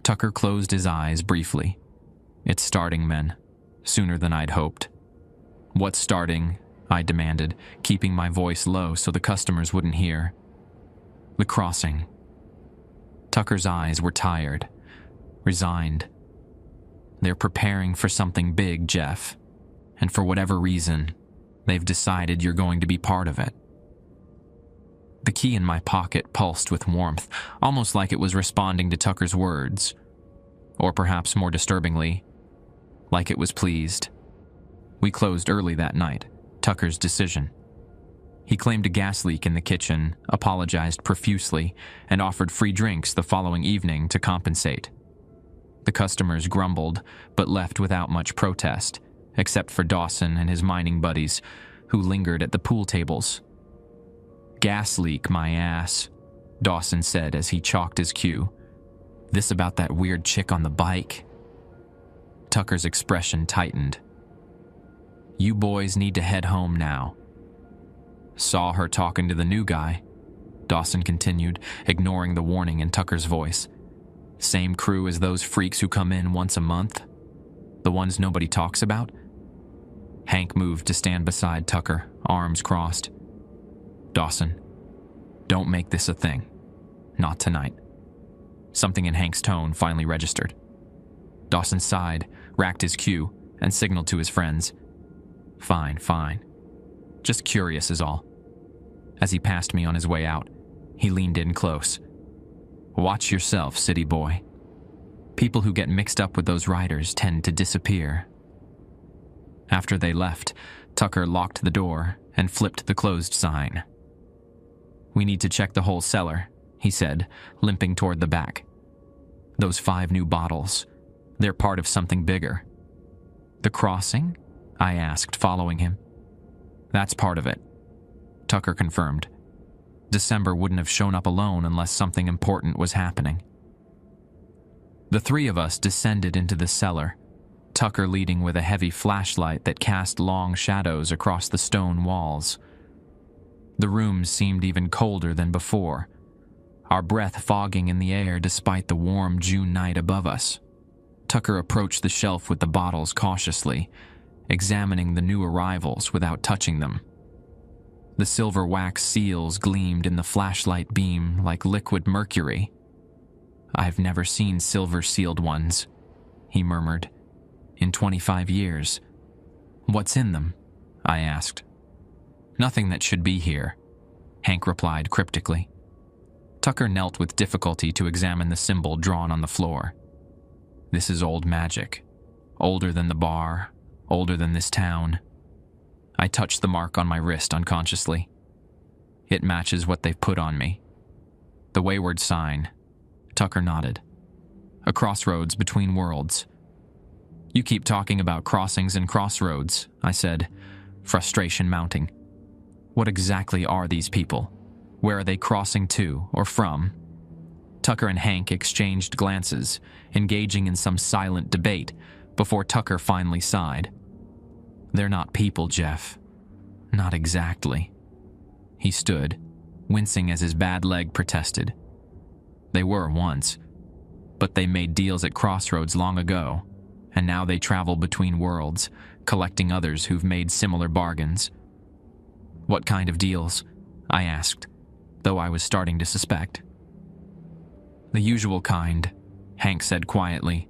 Tucker closed his eyes briefly. It's starting, men. Sooner than I'd hoped. What's starting? I demanded, keeping my voice low so the customers wouldn't hear. The crossing. Tucker's eyes were tired, resigned. They're preparing for something big, Jeff. And for whatever reason, they've decided you're going to be part of it. The key in my pocket pulsed with warmth, almost like it was responding to Tucker's words. Or perhaps more disturbingly, like it was pleased. We closed early that night, Tucker's decision. He claimed a gas leak in the kitchen, apologized profusely, and offered free drinks the following evening to compensate. The customers grumbled, but left without much protest, except for Dawson and his mining buddies, who lingered at the pool tables. Gas leak, my ass, Dawson said as he chalked his cue. This about that weird chick on the bike? Tucker's expression tightened. You boys need to head home now. Saw her talking to the new guy, Dawson continued, ignoring the warning in Tucker's voice. Same crew as those freaks who come in once a month? The ones nobody talks about? Hank moved to stand beside Tucker, arms crossed. Dawson, don't make this a thing. Not tonight. Something in Hank's tone finally registered. Dawson sighed, racked his cue, and signaled to his friends. Fine, fine. Just curious is all. As he passed me on his way out, he leaned in close. Watch yourself, city boy. People who get mixed up with those riders tend to disappear. After they left, Tucker locked the door and flipped the closed sign. We need to check the whole cellar, he said, limping toward the back. Those 5 new bottles, they're part of something bigger. The crossing? I asked, following him. That's part of it, Tucker confirmed. December wouldn't have shown up alone unless something important was happening. The 3 of us descended into the cellar, Tucker leading with a heavy flashlight that cast long shadows across the stone walls. The rooms seemed even colder than before, our breath fogging in the air despite the warm June night above us. Tucker approached the shelf with the bottles cautiously, examining the new arrivals without touching them. The silver wax seals gleamed in the flashlight beam like liquid mercury. I've never seen silver-sealed ones, he murmured, in 25 years. What's in them? I asked. Nothing that should be here, Hank replied cryptically. Tucker knelt with difficulty to examine the symbol drawn on the floor. This is old magic. older than the bar, older than this town. I touched the mark on my wrist unconsciously. It matches what they've put on me. The wayward sign. Tucker nodded. A crossroads between worlds. You keep talking about crossings and crossroads, I said, frustration mounting. What exactly are these people? Where are they crossing to or from? Tucker and Hank exchanged glances, engaging in some silent debate, before Tucker finally sighed. They're not people, Jeff. Not exactly. He stood, wincing as his bad leg protested. They were once, but they made deals at crossroads long ago, and now they travel between worlds, collecting others who've made similar bargains. What kind of deals? I asked, though I was starting to suspect. The usual kind, Hank said quietly.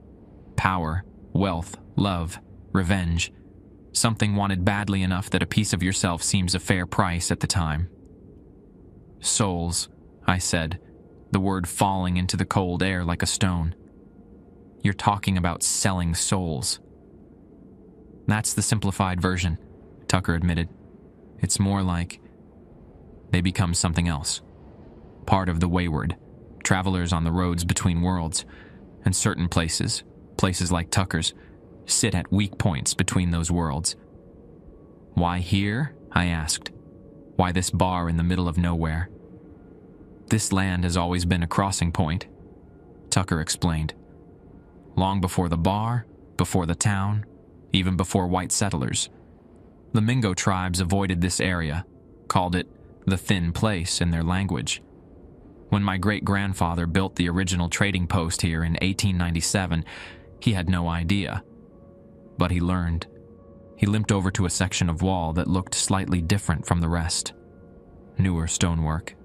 Power, wealth, love, revenge. Something wanted badly enough that a piece of yourself seems a fair price at the time. Souls, I said, the word falling into the cold air like a stone. You're talking about selling souls. That's the simplified version, Tucker admitted. It's more like they become something else. Part of the wayward, travelers on the roads between worlds, and certain places like Tucker's, sit at weak points between those worlds. Why here? I asked. Why this bar in the middle of nowhere? This land has always been a crossing point, Tucker explained. Long before the bar, before the town, even before white settlers. The Mingo tribes avoided this area, called it the Thin Place in their language. When my great-grandfather built the original trading post here in 1897, he had no idea. But he learned. He limped over to a section of wall that looked slightly different from the rest. Newer stonework.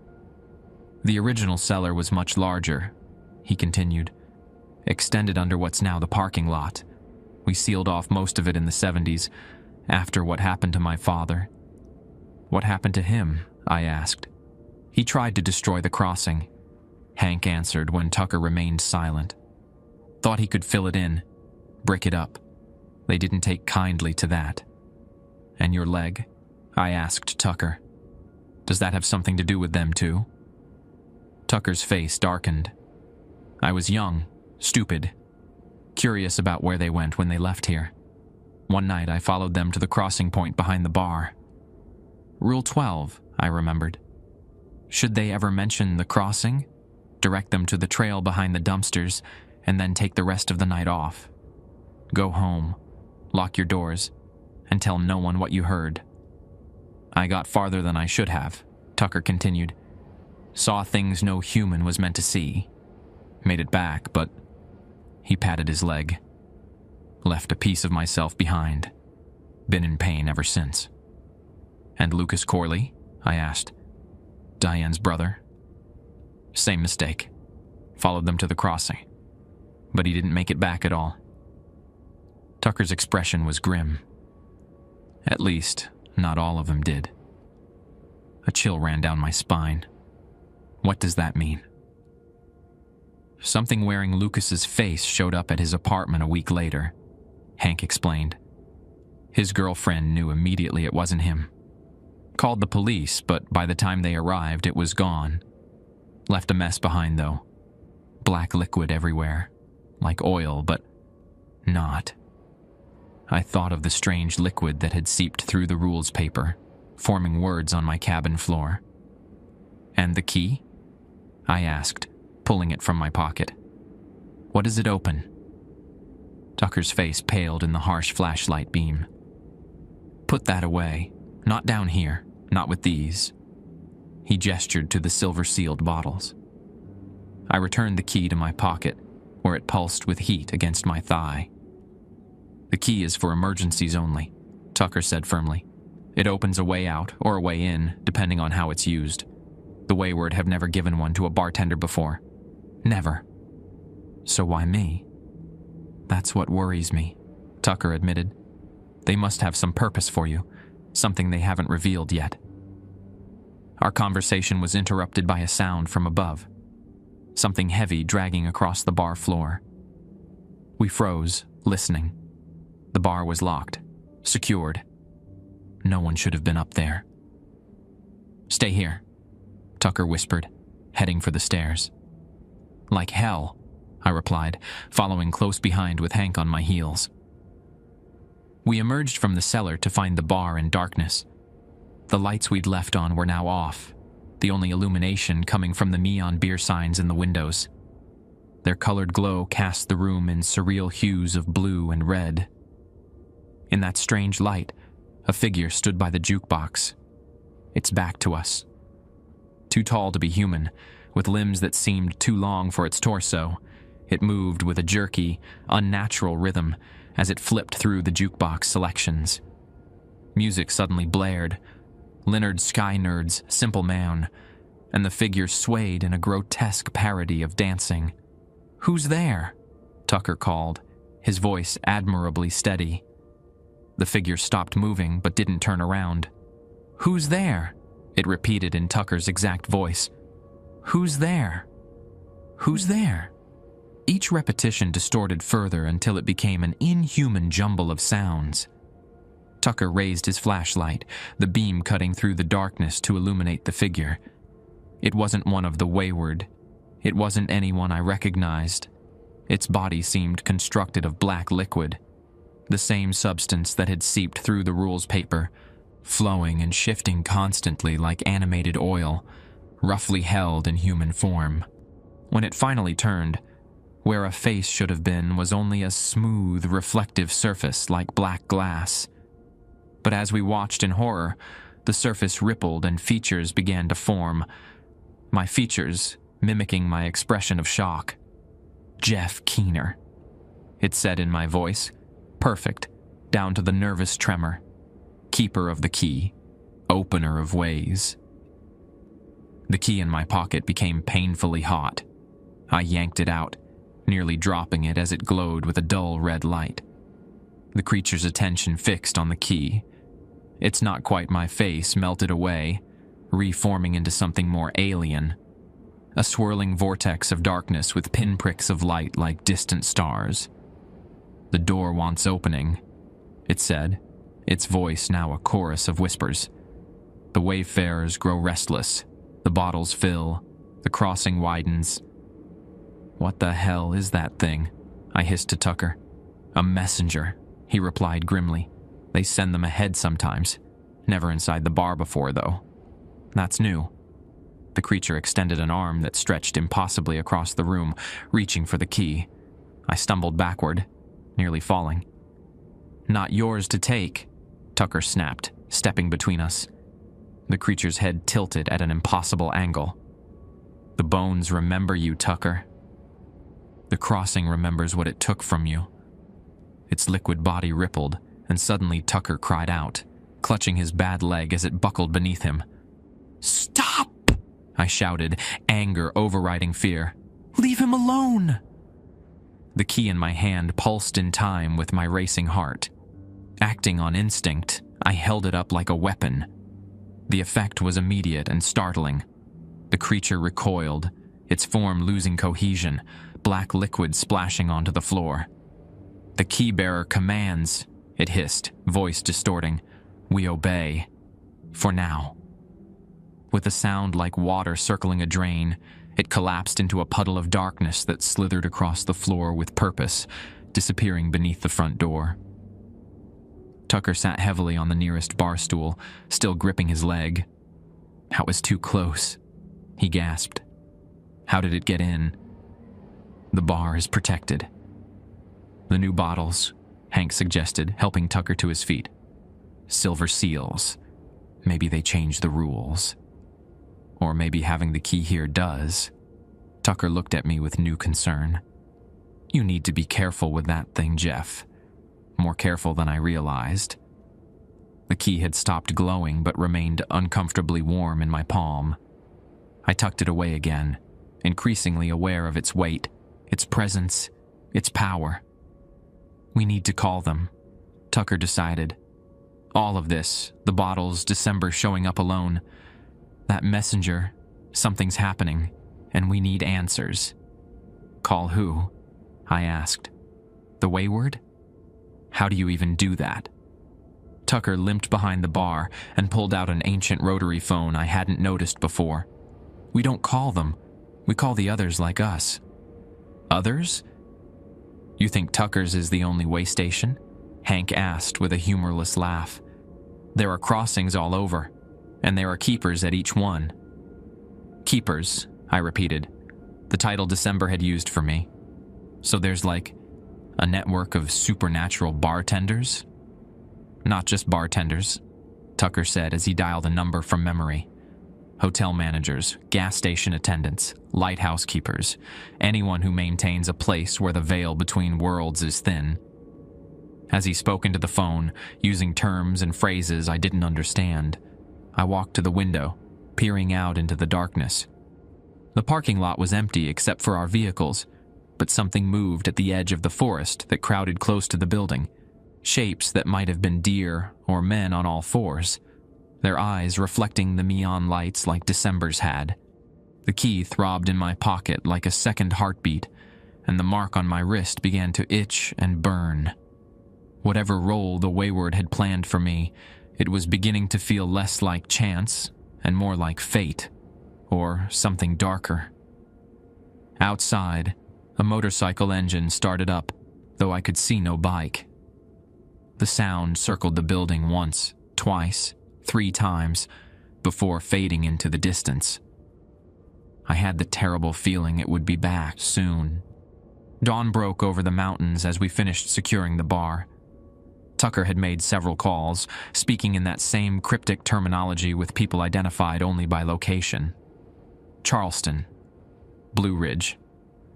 The original cellar was much larger, he continued. Extended under what's now the parking lot. We sealed off most of it in the 70s, after what happened to my father. What happened to him? I asked. He tried to destroy the crossing, Hank answered when Tucker remained silent. Thought he could fill it in, brick it up. They didn't take kindly to that. And your leg? I asked Tucker. Does that have something to do with them too? Tucker's face darkened. I was young, stupid, curious about where they went when they left here. One night I followed them to the crossing point behind the bar. Rule 12, I remembered. Should they ever mention the crossing, direct them to the trail behind the dumpsters, and then take the rest of the night off. Go home, lock your doors, and tell no one what you heard. I got farther than I should have, Tucker continued. Saw things no human was meant to see. Made it back, but he patted his leg. Left a piece of myself behind. Been in pain ever since. And Lucas Corley? I asked. Diane's brother? Same mistake. Followed them to the crossing. But he didn't make it back at all. Tucker's expression was grim. At least, not all of them did. A chill ran down my spine. What does that mean? Something wearing Lucas's face showed up at his apartment a week later, Hank explained. His girlfriend knew immediately it wasn't him. Called the police, but by the time they arrived, it was gone. Left a mess behind, though. Black liquid everywhere. Like oil, but not. I thought of the strange liquid that had seeped through the rules paper, forming words on my cabin floor. And the key? I asked, pulling it from my pocket. What does it open? Tucker's face paled in the harsh flashlight beam. Put that away. Not down here. Not with these. He gestured to the silver-sealed bottles. I returned the key to my pocket, where it pulsed with heat against my thigh. The key is for emergencies only, Tucker said firmly. It opens a way out or a way in, depending on how it's used. The wayward have never given one to a bartender before. Never. So why me? That's what worries me, Tucker admitted. They must have some purpose for you, something they haven't revealed yet. Our conversation was interrupted by a sound from above. Something heavy dragging across the bar floor. We froze, listening. The bar was locked, secured. No one should have been up there. "Stay here," Tucker whispered, heading for the stairs. "Like hell," I replied, following close behind with Hank on my heels. We emerged from the cellar to find the bar in darkness. The lights we'd left on were now off, the only illumination coming from the neon beer signs in the windows. Their colored glow cast the room in surreal hues of blue and red. In that strange light, a figure stood by the jukebox, its back to us. Too tall to be human, with limbs that seemed too long for its torso, it moved with a jerky, unnatural rhythm as it flipped through the jukebox selections. Music suddenly blared, Leonard Skynerd's Simple Man, and the figure swayed in a grotesque parody of dancing. "Who's there?" Tucker called, his voice admirably steady. The figure stopped moving but didn't turn around. "Who's there?" it repeated in Tucker's exact voice. "Who's there? Who's there?" Each repetition distorted further until it became an inhuman jumble of sounds. Tucker raised his flashlight, the beam cutting through the darkness to illuminate the figure. It wasn't one of the wayward. It wasn't anyone I recognized. Its body seemed constructed of black liquid, the same substance that had seeped through the rules paper, flowing and shifting constantly like animated oil, roughly held in human form. When it finally turned, where a face should have been was only a smooth, reflective surface like black glass. But as we watched in horror, the surface rippled and features began to form. My features mimicking my expression of shock. "Jeff Keener," it said in my voice, perfect, down to the nervous tremor. "Keeper of the key, opener of ways." The key in my pocket became painfully hot. I yanked it out, nearly dropping it as it glowed with a dull red light. The creature's attention fixed on the key. Its not quite my face melted away, reforming into something more alien. A swirling vortex of darkness with pinpricks of light like distant stars. "The door wants opening," it said, its voice now a chorus of whispers. "The wayfarers grow restless, the bottles fill, the crossing widens." "What the hell is that thing?" I hissed to Tucker. "A messenger," he replied grimly. "They send them ahead sometimes. Never inside the bar before, though. That's new." The creature extended an arm that stretched impossibly across the room, reaching for the key. I stumbled backward, nearly falling. "Not yours to take," Tucker snapped, stepping between us. The creature's head tilted at an impossible angle. "The bones remember you, Tucker. The crossing remembers what it took from you." Its liquid body rippled, and suddenly Tucker cried out, clutching his bad leg as it buckled beneath him. "Stop!" I shouted, anger overriding fear. "Leave him alone!" The key in my hand pulsed in time with my racing heart. Acting on instinct, I held it up like a weapon. The effect was immediate and startling. The creature recoiled, its form losing cohesion, black liquid splashing onto the floor. "The key-bearer commands," it hissed, voice distorting. "We obey. For now." With a sound like water circling a drain, it collapsed into a puddle of darkness that slithered across the floor with purpose, disappearing beneath the front door. Tucker sat heavily on the nearest bar stool, still gripping his leg. "That was too close," he gasped. "How did it get in?" "The bar is protected." "The new bottles," Hank suggested, helping Tucker to his feet. "Silver seals. Maybe they changed the rules. Or maybe having the key here does." Tucker looked at me with new concern. "You need to be careful with that thing, Jeff. More careful than I realized." The key had stopped glowing but remained uncomfortably warm in my palm. I tucked it away again, increasingly aware of its weight, its presence, its power. "We need to call them," Tucker decided. "All of this, the bottles, December showing up alone. That messenger, something's happening, and we need answers." "Call who?" I asked. "The wayward?" How do you even do that? Tucker limped behind the bar and pulled out an ancient rotary phone I hadn't noticed before. We don't call them. We call the others like us. Others? You think Tucker's is the only way station? Hank asked with a humorless laugh. There are crossings all over, and there are keepers at each one. Keepers, I repeated, the title December had used for me. So there's like a network of supernatural bartenders? Not just bartenders, Tucker said as he dialed a number from memory. Hotel managers, gas station attendants, lighthouse keepers, anyone who maintains a place where the veil between worlds is thin. As he spoke into the phone, using terms and phrases I didn't understand, I walked to the window, peering out into the darkness. The parking lot was empty except for our vehicles, but something moved at the edge of the forest that crowded close to the building, shapes that might have been deer or men on all fours, their eyes reflecting the neon lights like December's had. The key throbbed in my pocket like a second heartbeat, and the mark on my wrist began to itch and burn. Whatever role the Wayward had planned for me, it was beginning to feel less like chance and more like fate, or something darker. Outside, a motorcycle engine started up, though I could see no bike. The sound circled the building once, twice, 3 times, before fading into the distance. I had the terrible feeling it would be back soon. Dawn broke over the mountains as we finished securing the bar. Tucker had made several calls, speaking in that same cryptic terminology with people identified only by location. Charleston, Blue Ridge,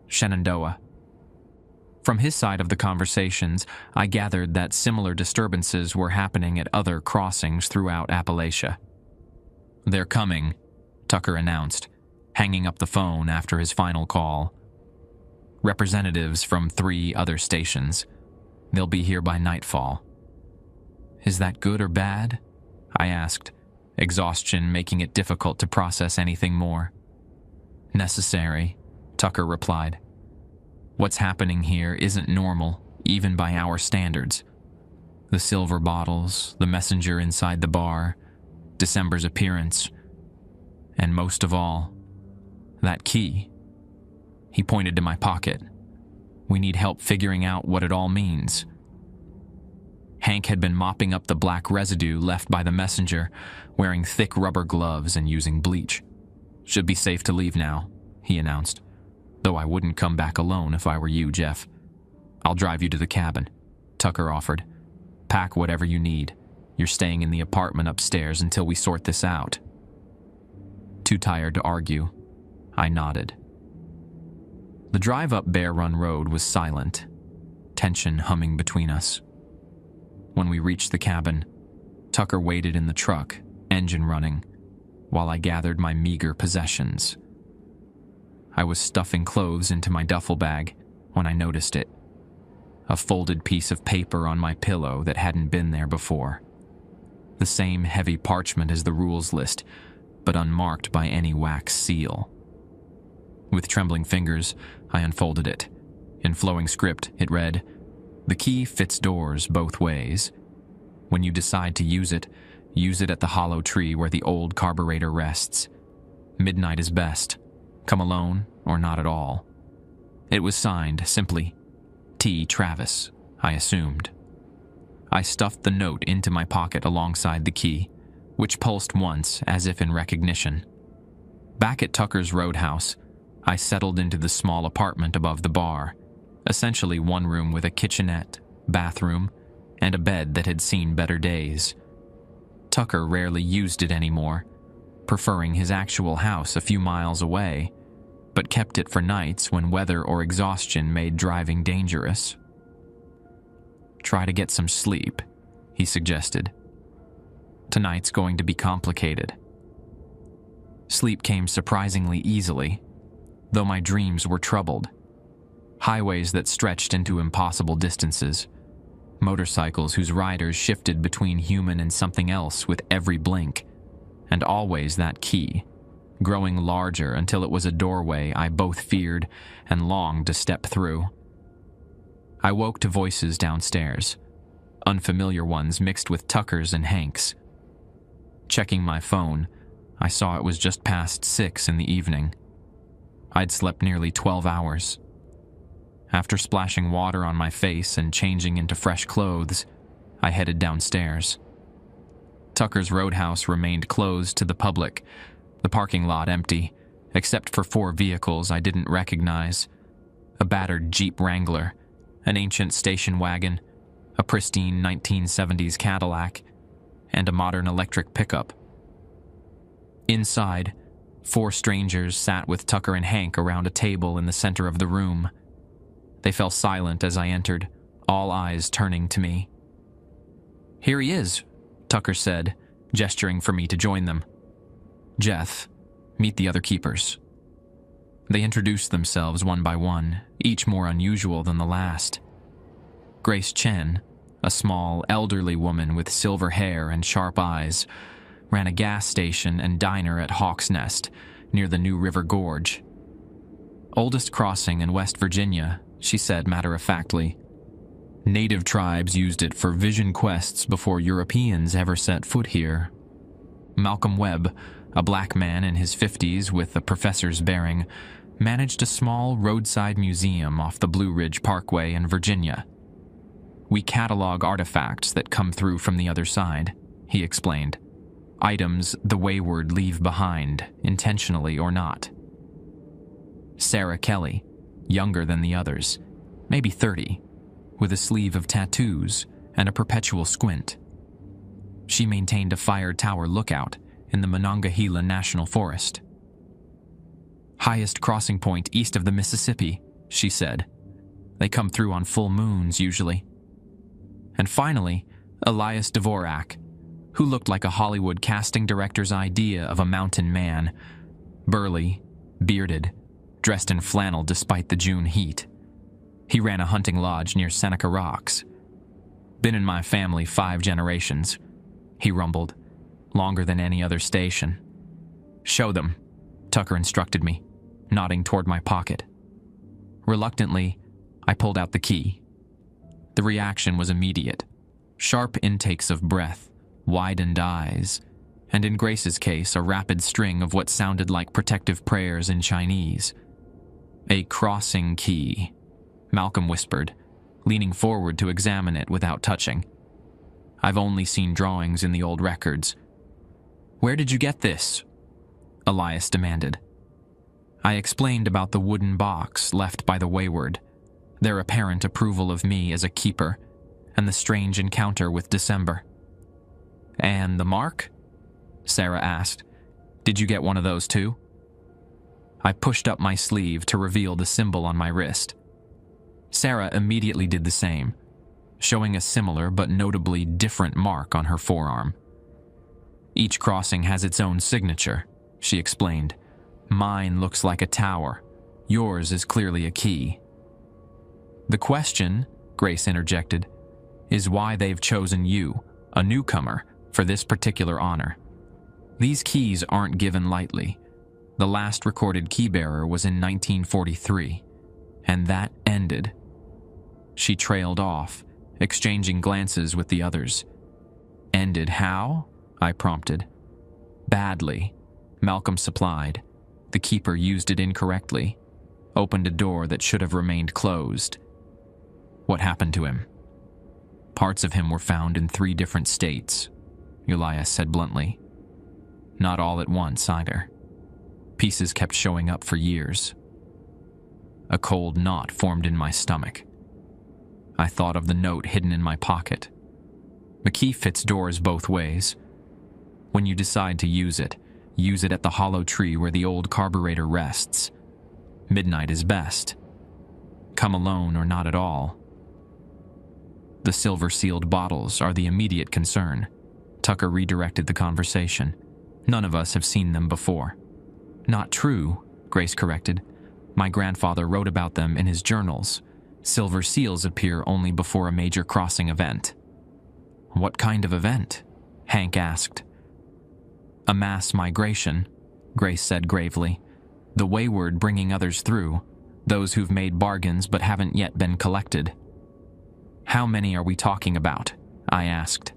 Shenandoah. From his side of the conversations, I gathered that similar disturbances were happening at other crossings throughout Appalachia. "They're coming," Tucker announced, hanging up the phone after his final call. "Representatives from 3 other stations. They'll be here by nightfall." "Is that good or bad?" I asked, exhaustion making it difficult to process anything more. "Necessary," Tucker replied. "What's happening here isn't normal, even by our standards. The silver bottles, the messenger inside the bar, December's appearance, and most of all, that key." He pointed to my pocket. "We need help figuring out what it all means." Hank had been mopping up the black residue left by the messenger, wearing thick rubber gloves and using bleach. "Should be safe to leave now," he announced. "Though I wouldn't come back alone if I were you, Jeff." "I'll drive you to the cabin," Tucker offered. "Pack whatever you need. You're staying in the apartment upstairs until we sort this out." Too tired to argue, I nodded. The drive up Bear Run Road was silent, tension humming between us. When we reached the cabin, Tucker waited in the truck, engine running, while I gathered my meager possessions. I was stuffing clothes into my duffel bag when I noticed it. A folded piece of paper on my pillow that hadn't been there before. The same heavy parchment as the rules list, but unmarked by any wax seal. With trembling fingers, I unfolded it. In flowing script, it read, "The key fits doors both ways. When you decide to use it at the hollow tree where the old carburetor rests. Midnight is best. Come alone or not at all." It was signed simply, T. Travis, I assumed. I stuffed the note into my pocket alongside the key, which pulsed once as if in recognition. Back at Tucker's Roadhouse, I settled into the small apartment above the bar, essentially one room with a kitchenette, bathroom, and a bed that had seen better days. Tucker rarely used it anymore, preferring his actual house a few miles away, but kept it for nights when weather or exhaustion made driving dangerous. "Try to get some sleep," he suggested. "Tonight's going to be complicated." Sleep came surprisingly easily, though my dreams were troubled. Highways that stretched into impossible distances. Motorcycles whose riders shifted between human and something else with every blink. And always that key, growing larger until it was a doorway I both feared and longed to step through. I woke to voices downstairs, unfamiliar ones mixed with Tucker's and Hank's. Checking my phone, I saw it was just past 6 in the evening. I'd slept nearly 12 hours. After splashing water on my face and changing into fresh clothes, I headed downstairs. Tucker's Roadhouse remained closed to the public, the parking lot empty, except for 4 vehicles I didn't recognize: a battered Jeep Wrangler, an ancient station wagon, a pristine 1970s Cadillac, and a modern electric pickup. Inside, 4 strangers sat with Tucker and Hank around a table in the center of the room. They fell silent as I entered, all eyes turning to me. "Here he is," Tucker said, gesturing for me to join them. "Jeff, meet the other keepers." They introduced themselves one by one, each more unusual than the last. Grace Chen, a small, elderly woman with silver hair and sharp eyes, ran a gas station and diner at Hawk's Nest, near the New River Gorge. "Oldest crossing in West Virginia," she said matter-of-factly. "Native tribes used it for vision quests before Europeans ever set foot here." Malcolm Webb, a black man in his 50s with a professor's bearing, managed a small roadside museum off the Blue Ridge Parkway in Virginia. "We catalog artifacts that come through from the other side," he explained. "Items the wayward leave behind, intentionally or not." Sarah Kelly, younger than the others, maybe 30, with a sleeve of tattoos and a perpetual squint. She maintained a fire tower lookout in the Monongahela National Forest. "Highest crossing point east of the Mississippi," she said. "They come through on full moons, usually." And finally, Elias Dvorak, who looked like a Hollywood casting director's idea of a mountain man, burly, bearded, dressed in flannel despite the June heat. He ran a hunting lodge near Seneca Rocks. "Been in my family 5 generations," he rumbled, "longer than any other station." "Show them," Tucker instructed me, nodding toward my pocket. Reluctantly, I pulled out the key. The reaction was immediate. Sharp intakes of breath, widened eyes, and in Grace's case, a rapid string of what sounded like protective prayers in Chinese. "A crossing key," Malcolm whispered, leaning forward to examine it without touching. "I've only seen drawings in the old records." "Where did you get this?" Elias demanded. I explained about the wooden box left by the wayward, their apparent approval of me as a keeper, and the strange encounter with December. "And the mark?" Sarah asked. "Did you get one of those too?" I pushed up my sleeve to reveal the symbol on my wrist. Sarah immediately did the same, showing a similar but notably different mark on her forearm. "Each crossing has its own signature," she explained. "Mine looks like a tower. Yours is clearly a key." "The question," Grace interjected, "is why they've chosen you, a newcomer, for this particular honor. These keys aren't given lightly. The last recorded keybearer was in 1943, and that ended." She trailed off, exchanging glances with the others. "Ended how?" I prompted. "Badly," Malcolm supplied. "The keeper used it incorrectly. Opened a door that should have remained closed." "What happened to him?" "Parts of him were found in 3 different states," Elias said bluntly. "Not all at once, either. Pieces kept showing up for years." A cold knot formed in my stomach. I thought of the note hidden in my pocket. The key fits doors both ways. When you decide to use it at the hollow tree where the old carburetor rests. Midnight is best. Come alone or not at all. The silver-sealed bottles are the immediate concern. Tucker redirected the conversation. "None of us have seen them before." "Not true," Grace corrected. "My grandfather wrote about them in his journals. Silver seals appear only before a major crossing event." "What kind of event?" Hank asked. "A mass migration," Grace said gravely. "The wayward bringing others through, those who've made bargains but haven't yet been collected." "How many are we talking about?" I asked.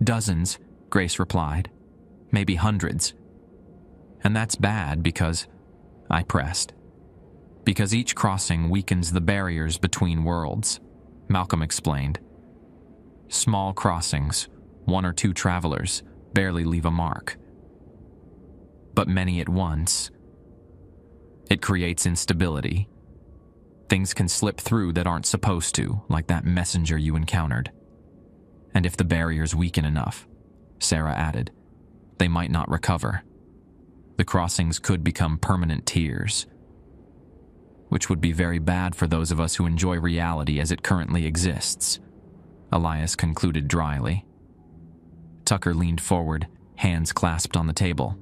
Dozens, Grace replied. Maybe hundreds. And that's bad because, I pressed. Because each crossing weakens the barriers between worlds, Malcolm explained. Small crossings, 1 or 2 travelers, barely leave a mark. But many at once. It creates instability. Things can slip through that aren't supposed to, like that messenger you encountered. And if the barriers weaken enough, Sarah added, they might not recover. The crossings could become permanent tears, which would be very bad for those of us who enjoy reality as it currently exists, Elias concluded dryly. Tucker leaned forward, hands clasped on the table.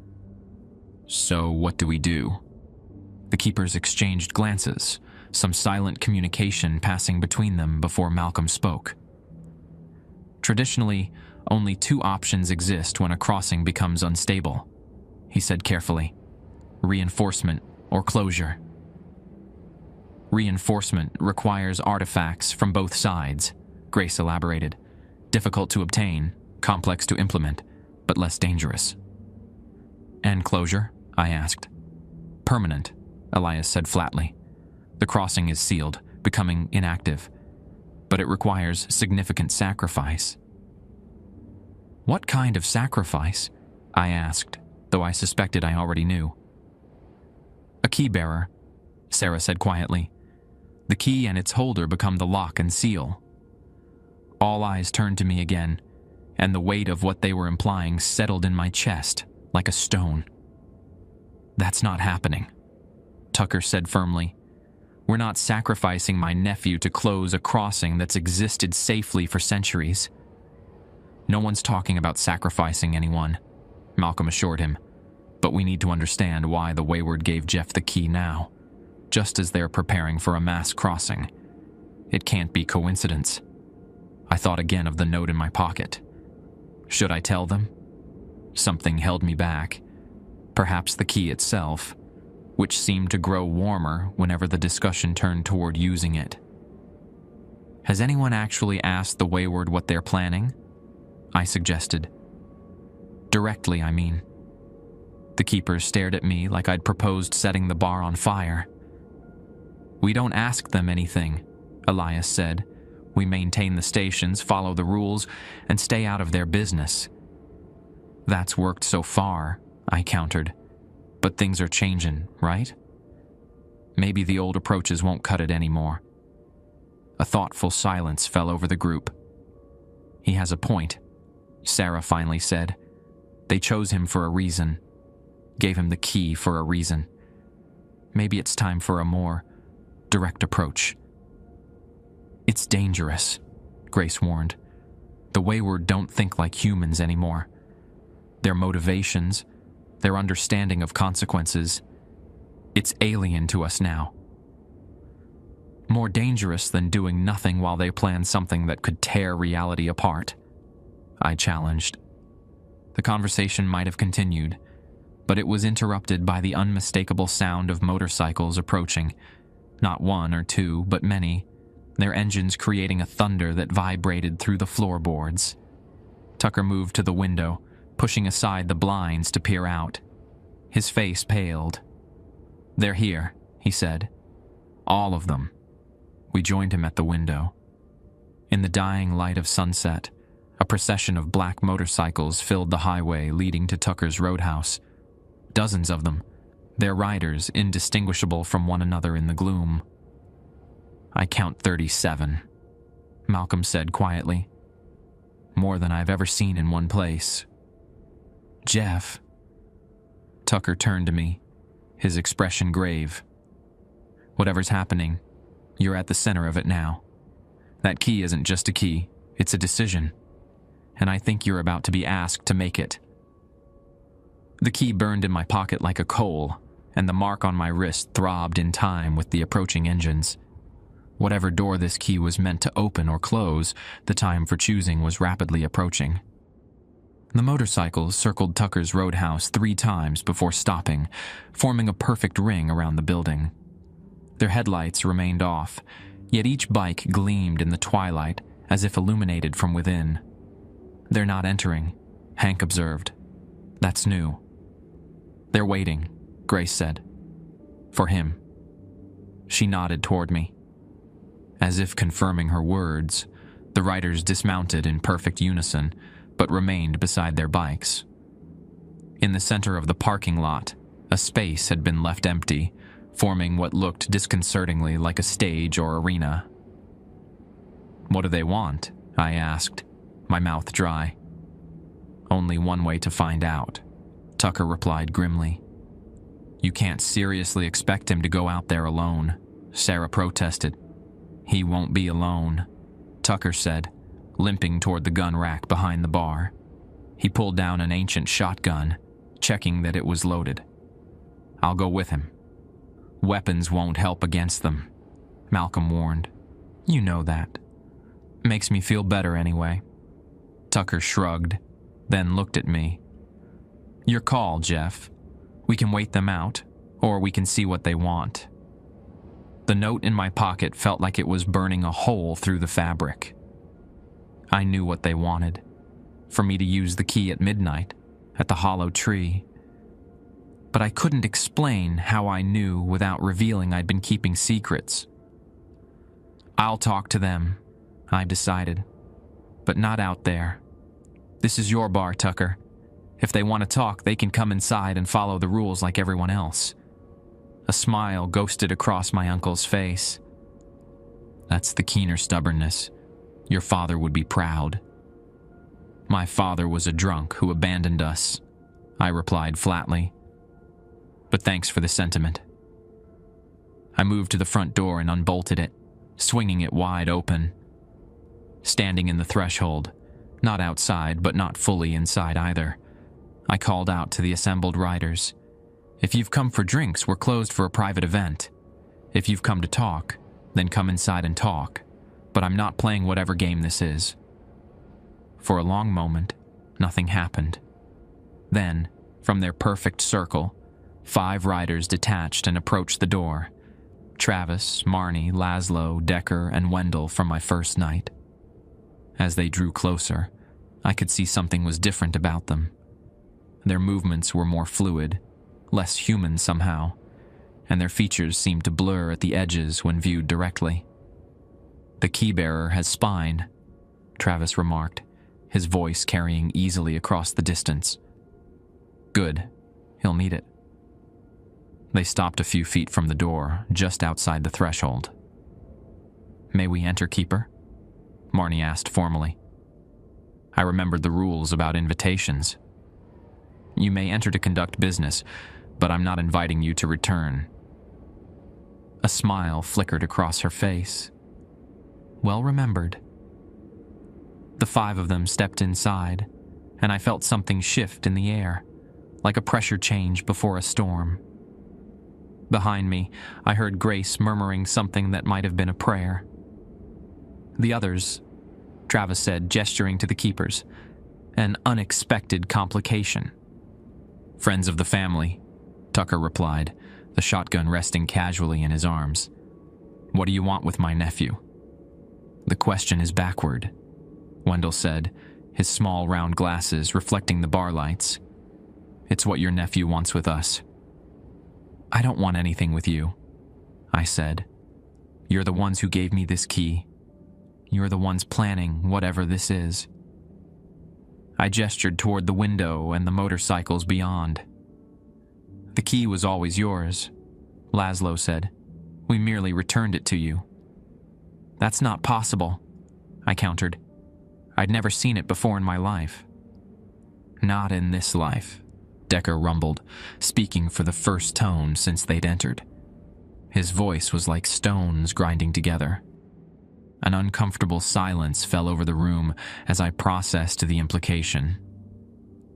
So what do we do? The keepers exchanged glances, some silent communication passing between them before Malcolm spoke. Traditionally, only 2 options exist when a crossing becomes unstable, he said carefully. Reinforcement or closure. Reinforcement requires artifacts from both sides, Grace elaborated. Difficult to obtain, complex to implement, but less dangerous. And closure? I asked. Permanent, Elias said flatly. The crossing is sealed, becoming inactive, but it requires significant sacrifice. What kind of sacrifice? I asked, though I suspected I already knew. A key bearer, Sarah said quietly. The key and its holder become the lock and seal. All eyes turned to me again, and the weight of what they were implying settled in my chest like a stone. That's not happening, Tucker said firmly. We're not sacrificing my nephew to close a crossing that's existed safely for centuries. No one's talking about sacrificing anyone, Malcolm assured him, but we need to understand why the Wayward gave Jeff the key now, just as they're preparing for a mass crossing. It can't be coincidence. I thought again of the note in my pocket. Should I tell them? Something held me back. Perhaps the key itself, which seemed to grow warmer whenever the discussion turned toward using it. Has anyone actually asked the Wayward what they're planning? I suggested. Directly, I mean. The keepers stared at me like I'd proposed setting the bar on fire. We don't ask them anything, Elias said. We maintain the stations, follow the rules, and stay out of their business. That's worked so far, I countered. But things are changing, right? Maybe the old approaches won't cut it anymore. A thoughtful silence fell over the group. He has a point, Sarah finally said. They chose him for a reason. Gave him the key for a reason. Maybe it's time for a more direct approach. It's dangerous, Grace warned. The Wayward don't think like humans anymore. Their motivations, their understanding of consequences, it's alien to us now. More dangerous than doing nothing while they plan something that could tear reality apart, I challenged. The conversation might have continued, but it was interrupted by the unmistakable sound of motorcycles approaching. Not 1 or 2, but many, their engines creating a thunder that vibrated through the floorboards. Tucker moved to the window, pushing aside the blinds to peer out. His face paled. They're here, he said. All of them. We joined him at the window. In the dying light of sunset, a procession of black motorcycles filled the highway leading to Tucker's roadhouse. Dozens of them, their riders indistinguishable from one another in the gloom. I count 37, Malcolm said quietly. More than I've ever seen in one place. Jeff. Tucker turned to me, his expression grave. Whatever's happening, you're at the center of it now. That key isn't just a key, it's a decision. And I think you're about to be asked to make it. The key burned in my pocket like a coal, and the mark on my wrist throbbed in time with the approaching engines. Whatever door this key was meant to open or close, the time for choosing was rapidly approaching. The motorcycles circled Tucker's roadhouse 3 times before stopping, forming a perfect ring around the building. Their headlights remained off, yet each bike gleamed in the twilight as if illuminated from within. "They're not entering," Hank observed. "That's new." "They're waiting," Grace said. "For him." She nodded toward me. As if confirming her words, the riders dismounted in perfect unison, but remained beside their bikes. In the center of the parking lot, a space had been left empty, forming what looked disconcertingly like a stage or arena. "What do they want?" I asked, my mouth dry. "Only one way to find out," Tucker replied grimly. "You can't seriously expect him to go out there alone," Sarah protested. "He won't be alone," Tucker said, limping toward the gun rack behind the bar. He pulled down an ancient shotgun, checking that it was loaded. "I'll go with him." "Weapons won't help against them," Malcolm warned. "You know that." "Makes me feel better anyway." Tucker shrugged, then looked at me. "Your call, Jeff. We can wait them out, or we can see what they want." The note in my pocket felt like it was burning a hole through the fabric. I knew what they wanted. For me to use the key at midnight, at the hollow tree. But I couldn't explain how I knew without revealing I'd been keeping secrets. "I'll talk to them," I decided. "But not out there. This is your bar, Tucker. If they want to talk, they can come inside and follow the rules like everyone else." A smile ghosted across my uncle's face. "That's the keener stubbornness. Your father would be proud." "My father was a drunk who abandoned us," I replied flatly. "But thanks for the sentiment." I moved to the front door and unbolted it, swinging it wide open. Standing in the threshold, not outside but not fully inside either, I called out to the assembled riders. "If you've come for drinks, we're closed for a private event. If you've come to talk, then come inside and talk. But I'm not playing whatever game this is." For a long moment, nothing happened. Then, from their perfect circle, 5 riders detached and approached the door. Travis, Marnie, Laszlo, Decker, and Wendell from my first night. As they drew closer, I could see something was different about them. Their movements were more fluid, less human somehow, and their features seemed to blur at the edges when viewed directly. "The keybearer has spine," Travis remarked, his voice carrying easily across the distance. "Good. He'll need it." They stopped a few feet from the door, just outside the threshold. "May we enter, Keeper?" Marnie asked formally. I remembered the rules about invitations. "You may enter to conduct business, but I'm not inviting you to return." A smile flickered across her face. Well remembered. The 5 of them stepped inside, and I felt something shift in the air, like a pressure change before a storm. Behind me, I heard Grace murmuring something that might have been a prayer. "The others," Travis said, gesturing to the keepers. "An unexpected complication." "Friends of the family," Tucker replied, the shotgun resting casually in his arms. "What do you want with my nephew?" "The question is backward," Wendell said, his small round glasses reflecting the bar lights. "It's what your nephew wants with us." "I don't want anything with you," I said. "You're the ones who gave me this key. You're the ones planning whatever this is." I gestured toward the window and the motorcycles beyond. "The key was always yours," Laszlo said. "We merely returned it to you." "That's not possible," I countered. I'd never seen it before in my life. "Not in this life," Decker rumbled, speaking for the first tone since they'd entered. His voice was like stones grinding together. An uncomfortable silence fell over the room as I processed the implication.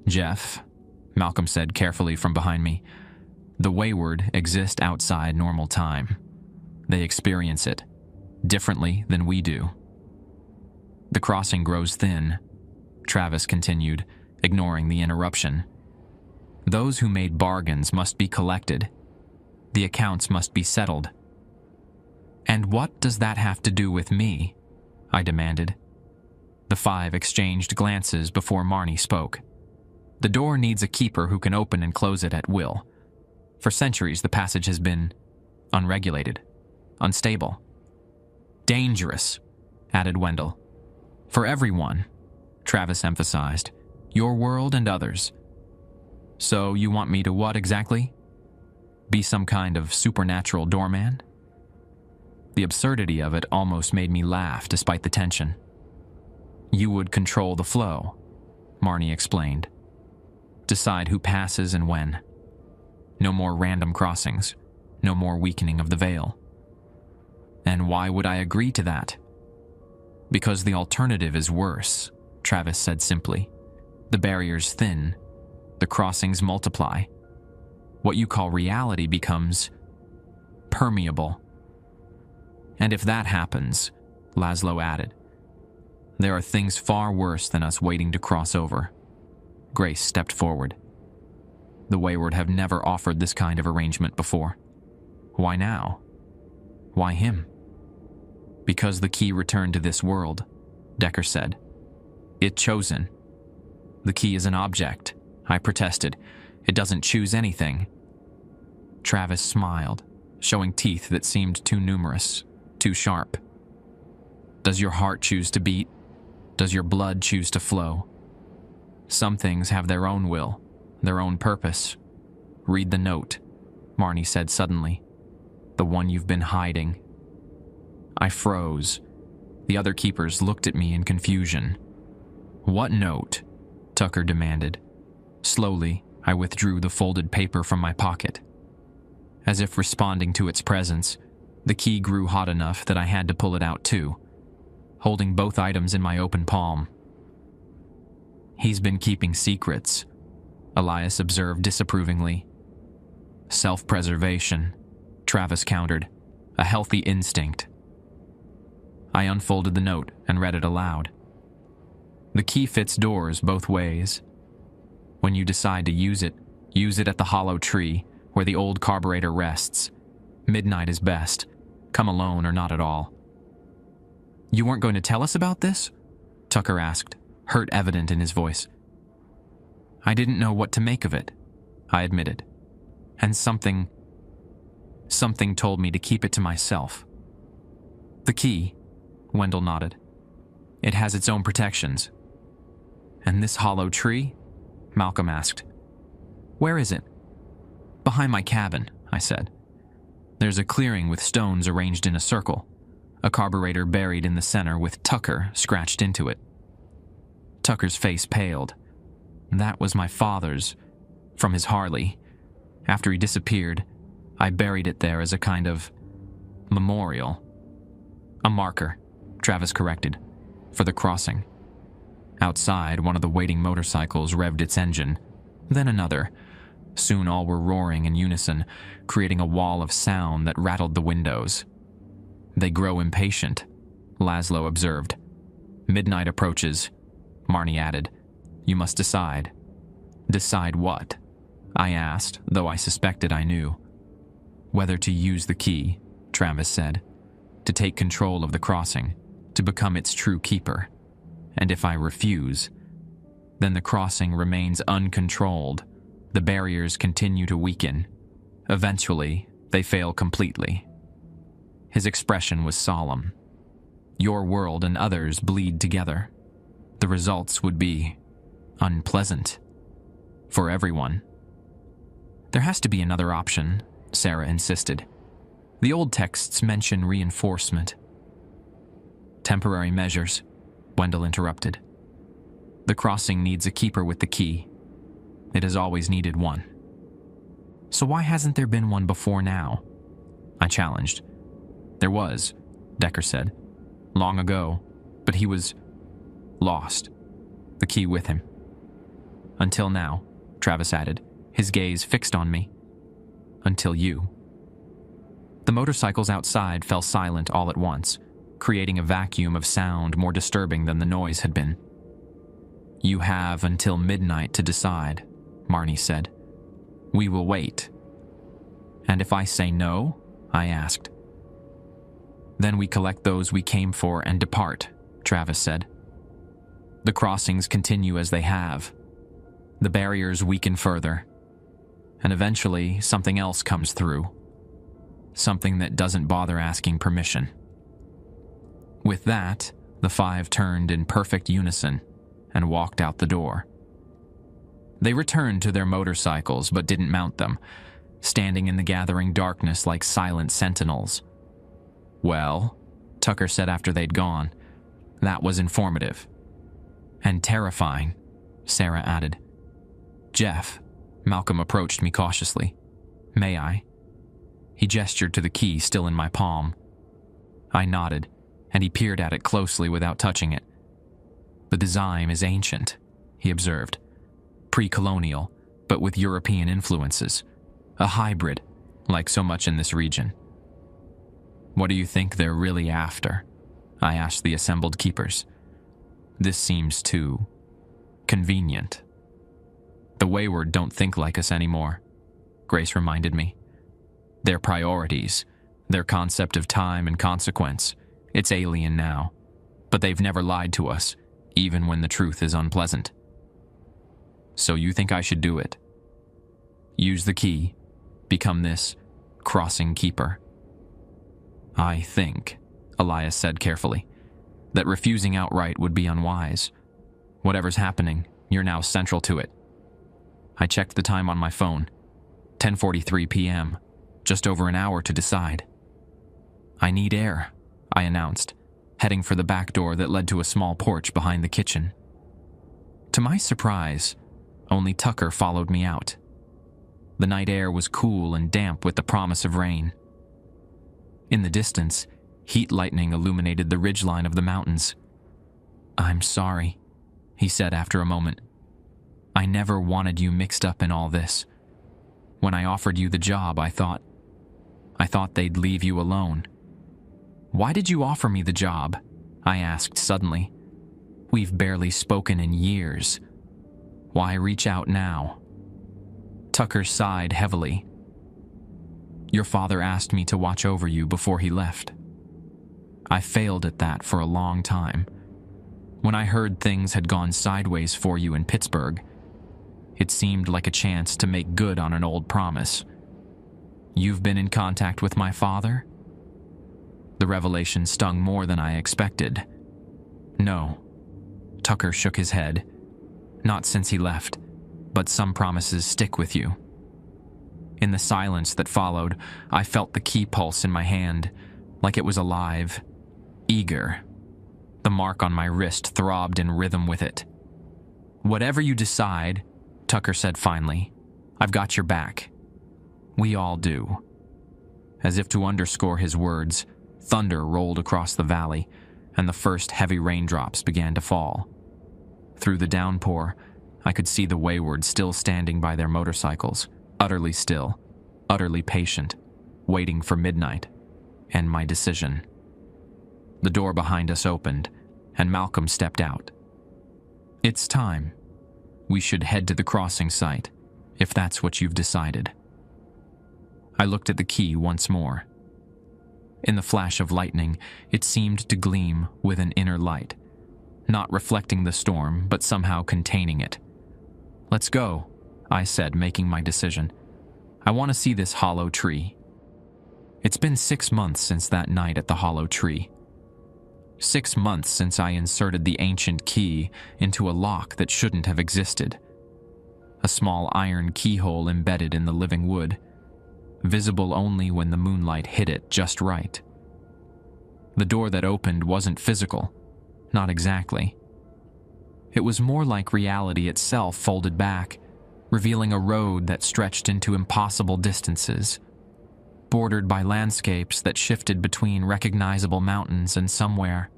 "Jeff," Malcolm said carefully from behind me, "the wayward exist outside normal time. They experience it differently than we do." "The crossing grows thin," Travis continued, ignoring the interruption. "Those who made bargains must be collected. The accounts must be settled." "And what does that have to do with me?" I demanded. The 5 exchanged glances before Marnie spoke. The door needs a keeper who can open and close it at will. For centuries, the passage has been unregulated, unstable, dangerous, added Wendell. For everyone, Travis emphasized, your world and others. So you want me to what exactly? Be some kind of supernatural doorman? The absurdity of it almost made me laugh despite the tension. You would control the flow, Marnie explained. Decide who passes and when. No more random crossings, no more weakening of the veil. And why would I agree to that? Because the alternative is worse, Travis said simply. The barriers thin, the crossings multiply. What you call reality becomes permeable. And if that happens, Laszlo added, there are things far worse than us waiting to cross over. Grace stepped forward. The Wayward have never offered this kind of arrangement before. Why now? Why him? Because the key returned to this world, Decker said. It chosen. The key is an object, I protested. It doesn't choose anything. Travis smiled, showing teeth that seemed too numerous, too sharp. Does your heart choose to beat? Does your blood choose to flow? Some things have their own will, their own purpose. Read the note, Marnie said suddenly. The one you've been hiding. I froze. The other keepers looked at me in confusion. What note? Tucker demanded. Slowly, I withdrew the folded paper from my pocket. As if responding to its presence, the key grew hot enough that I had to pull it out too, holding both items in my open palm. He's been keeping secrets, Elias observed disapprovingly. Self-preservation, Travis countered, a healthy instinct. I unfolded the note and read it aloud. The key fits doors both ways. When you decide to use it at the hollow tree where the old carburetor rests. Midnight is best. Come alone or not at all. You weren't going to tell us about this? Tucker asked, hurt evident in his voice. I didn't know what to make of it, I admitted. And something told me to keep it to myself. The key, Wendell nodded. It has its own protections. And this hollow tree? Malcolm asked. Where is it? Behind my cabin, I said. There's a clearing with stones arranged in a circle, a carburetor buried in the center with Tucker scratched into it. Tucker's face paled. That was my father's, from his Harley. After he disappeared, I buried it there as a kind of memorial. A marker, Travis corrected, for the crossing. Outside, one of the waiting motorcycles revved its engine, then another. Soon all were roaring in unison, creating a wall of sound that rattled the windows. They grow impatient, Laszlo observed. Midnight approaches, Marnie added. You must decide. Decide what? I asked, though I suspected I knew. Whether to use the key, Travis said. To take control of the crossing, to become its true keeper. And if I refuse, then the crossing remains uncontrolled. The barriers continue to weaken. Eventually, they fail completely. His expression was solemn. Your world and others bleed together. The results would be unpleasant. For everyone. There has to be another option, Sarah insisted. The old texts mention reinforcement. Temporary measures, Wendell interrupted. The crossing needs a keeper with the key. It has always needed one. So why hasn't there been one before now? I challenged. There was, Decker said. Long ago, but he was lost. The key with him. Until now, Travis added, his gaze fixed on me. Until you. The motorcycles outside fell silent all at once, creating a vacuum of sound more disturbing than the noise had been. You have until midnight to decide, Marnie said. We will wait. And if I say no, I asked. Then we collect those we came for and depart, Travis said. The crossings continue as they have. The barriers weaken further. And eventually, something else comes through. Something that doesn't bother asking permission. With that, the five turned in perfect unison and walked out the door. They returned to their motorcycles but didn't mount them, standing in the gathering darkness like silent sentinels. "Well," Tucker said after they'd gone, "that was informative." "And terrifying," Sarah added. "Jeff," Malcolm approached me cautiously. "May I?" He gestured to the key still in my palm. I nodded, and he peered at it closely without touching it. "The design is ancient," he observed. "Pre-colonial, but with European influences. A hybrid, like so much in this region." "What do you think they're really after?" I asked the assembled keepers. "This seems too convenient." "The wayward don't think like us anymore," Grace reminded me. "Their priorities, their concept of time and consequence, it's alien now. But they've never lied to us, even when the truth is unpleasant." "So you think I should do it? Use the key, become this crossing keeper?" "I think," Elias said carefully, "that refusing outright would be unwise. Whatever's happening, you're now central to it." I checked the time on my phone. 10:43 p.m., just over an hour to decide. "I need air," I announced, heading for the back door that led to a small porch behind the kitchen. To my surprise, only Tucker followed me out. The night air was cool and damp with the promise of rain. In the distance, heat lightning illuminated the ridgeline of the mountains. "I'm sorry," he said after a moment. "I never wanted you mixed up in all this. When I offered you the job, I thought they'd leave you alone." "Why did you offer me the job?" I asked suddenly. "We've barely spoken in years. Why reach out now?" Tucker sighed heavily. "Your father asked me to watch over you before he left. I failed at that for a long time. When I heard things had gone sideways for you in Pittsburgh, it seemed like a chance to make good on an old promise. You've been in contact with my father?" The revelation stung more than I expected. "No." Tucker shook his head. "Not since he left, but some promises stick with you." In the silence that followed, I felt the key pulse in my hand, like it was alive, eager. The mark on my wrist throbbed in rhythm with it. "Whatever you decide," Tucker said finally, "I've got your back. We all do." As if to underscore his words, thunder rolled across the valley, and the first heavy raindrops began to fall. Through the downpour, I could see the wayward still standing by their motorcycles, utterly still, utterly patient, waiting for midnight, and my decision. The door behind us opened, and Malcolm stepped out. "It's time. We should head to the crossing site, if that's what you've decided." I looked at the key once more. In the flash of lightning, it seemed to gleam with an inner light, not reflecting the storm, but somehow containing it. "Let's go," I said, making my decision. "I want to see this hollow tree." It's been 6 months since that night at the hollow tree. 6 months since I inserted the ancient key into a lock that shouldn't have existed. A small iron keyhole embedded in the living wood, visible only when the moonlight hit it just right. The door that opened wasn't physical, not exactly. It was more like reality itself folded back, revealing a road that stretched into impossible distances, bordered by landscapes that shifted between recognizable mountains and somewhere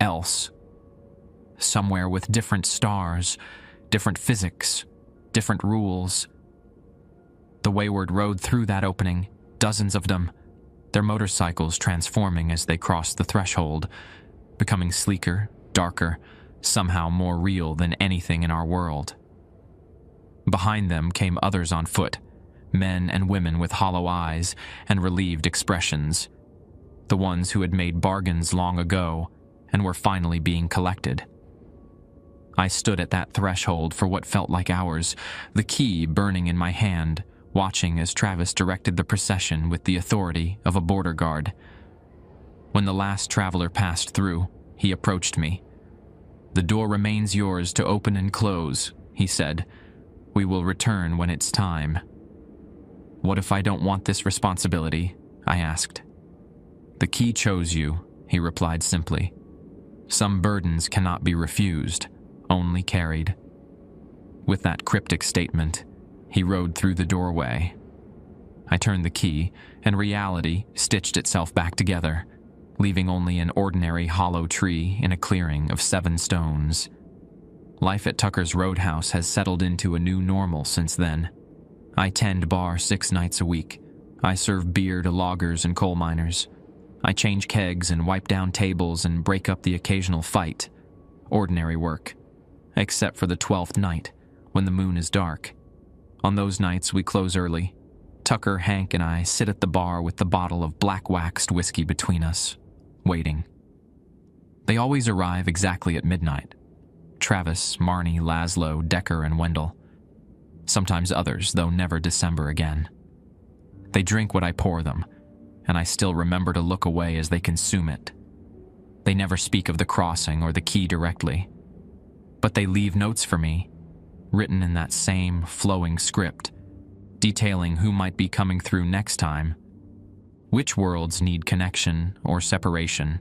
else. Somewhere with different stars, different physics, different rules. The wayward rode through that opening, dozens of them, their motorcycles transforming as they crossed the threshold, becoming sleeker, darker, somehow more real than anything in our world. Behind them came others on foot, men and women with hollow eyes and relieved expressions, the ones who had made bargains long ago and were finally being collected. I stood at that threshold for what felt like hours, the key burning in my hand, watching as Travis directed the procession with the authority of a border guard. When the last traveler passed through, he approached me. "The door remains yours to open and close," he said. "We will return when it's time." "What if I don't want this responsibility?" I asked. "The key chose you," he replied simply. "Some burdens cannot be refused, only carried." With that cryptic statement, he rode through the doorway. I turned the key, and reality stitched itself back together, leaving only an ordinary hollow tree in a clearing of 7 stones. Life at Tucker's Roadhouse has settled into a new normal since then. I tend bar 6 nights a week. I serve beer to loggers and coal miners. I change kegs and wipe down tables and break up the occasional fight. Ordinary work. Except for the 12th night, when the moon is dark. On those nights, we close early. Tucker, Hank, and I sit at the bar with the bottle of black-waxed whiskey between us, waiting. They always arrive exactly at midnight. Travis, Marnie, Laszlo, Decker, and Wendell. Sometimes others, though never December again. They drink what I pour them, and I still remember to look away as they consume it. They never speak of the crossing or the key directly, but they leave notes for me, written in that same flowing script, detailing who might be coming through next time, which worlds need connection or separation.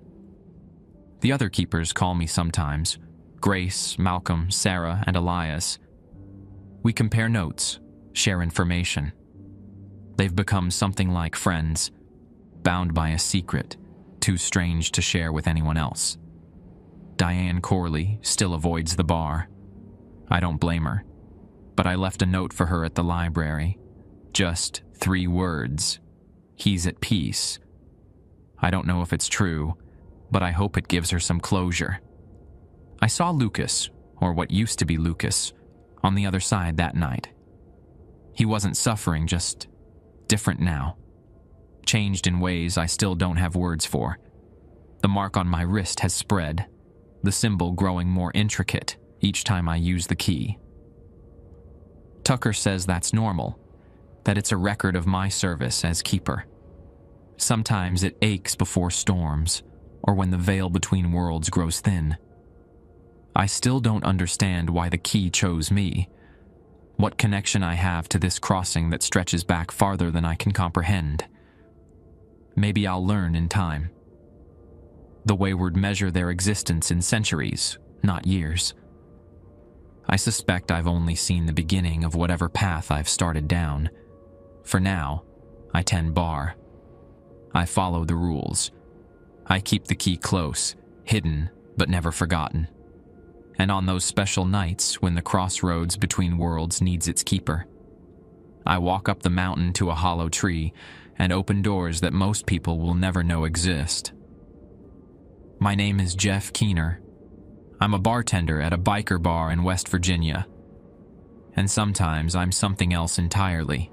The other keepers call me sometimes, Grace, Malcolm, Sarah, and Elias. We compare notes, share information. They've become something like friends, bound by a secret, too strange to share with anyone else. Diane Corley still avoids the bar. I don't blame her, but I left a note for her at the library. Just 3 words. "He's at peace." I don't know if it's true, but I hope it gives her some closure. I saw Lucas, or what used to be Lucas, on the other side that night. He wasn't suffering, just different now. Changed in ways I still don't have words for. The mark on my wrist has spread, the symbol growing more intricate each time I use the key. Tucker says that's normal, that it's a record of my service as keeper. Sometimes it aches before storms, or when the veil between worlds grows thin. I still don't understand why the key chose me, what connection I have to this crossing that stretches back farther than I can comprehend. Maybe I'll learn in time. The wayward measure their existence in centuries, not years. I suspect I've only seen the beginning of whatever path I've started down. For now, I tend bar. I follow the rules. I keep the key close, hidden, but never forgotten. And on those special nights when the crossroads between worlds needs its keeper, I walk up the mountain to a hollow tree and open doors that most people will never know exist. My name is Jeff Keener. I'm a bartender at a biker bar in West Virginia. And sometimes I'm something else entirely.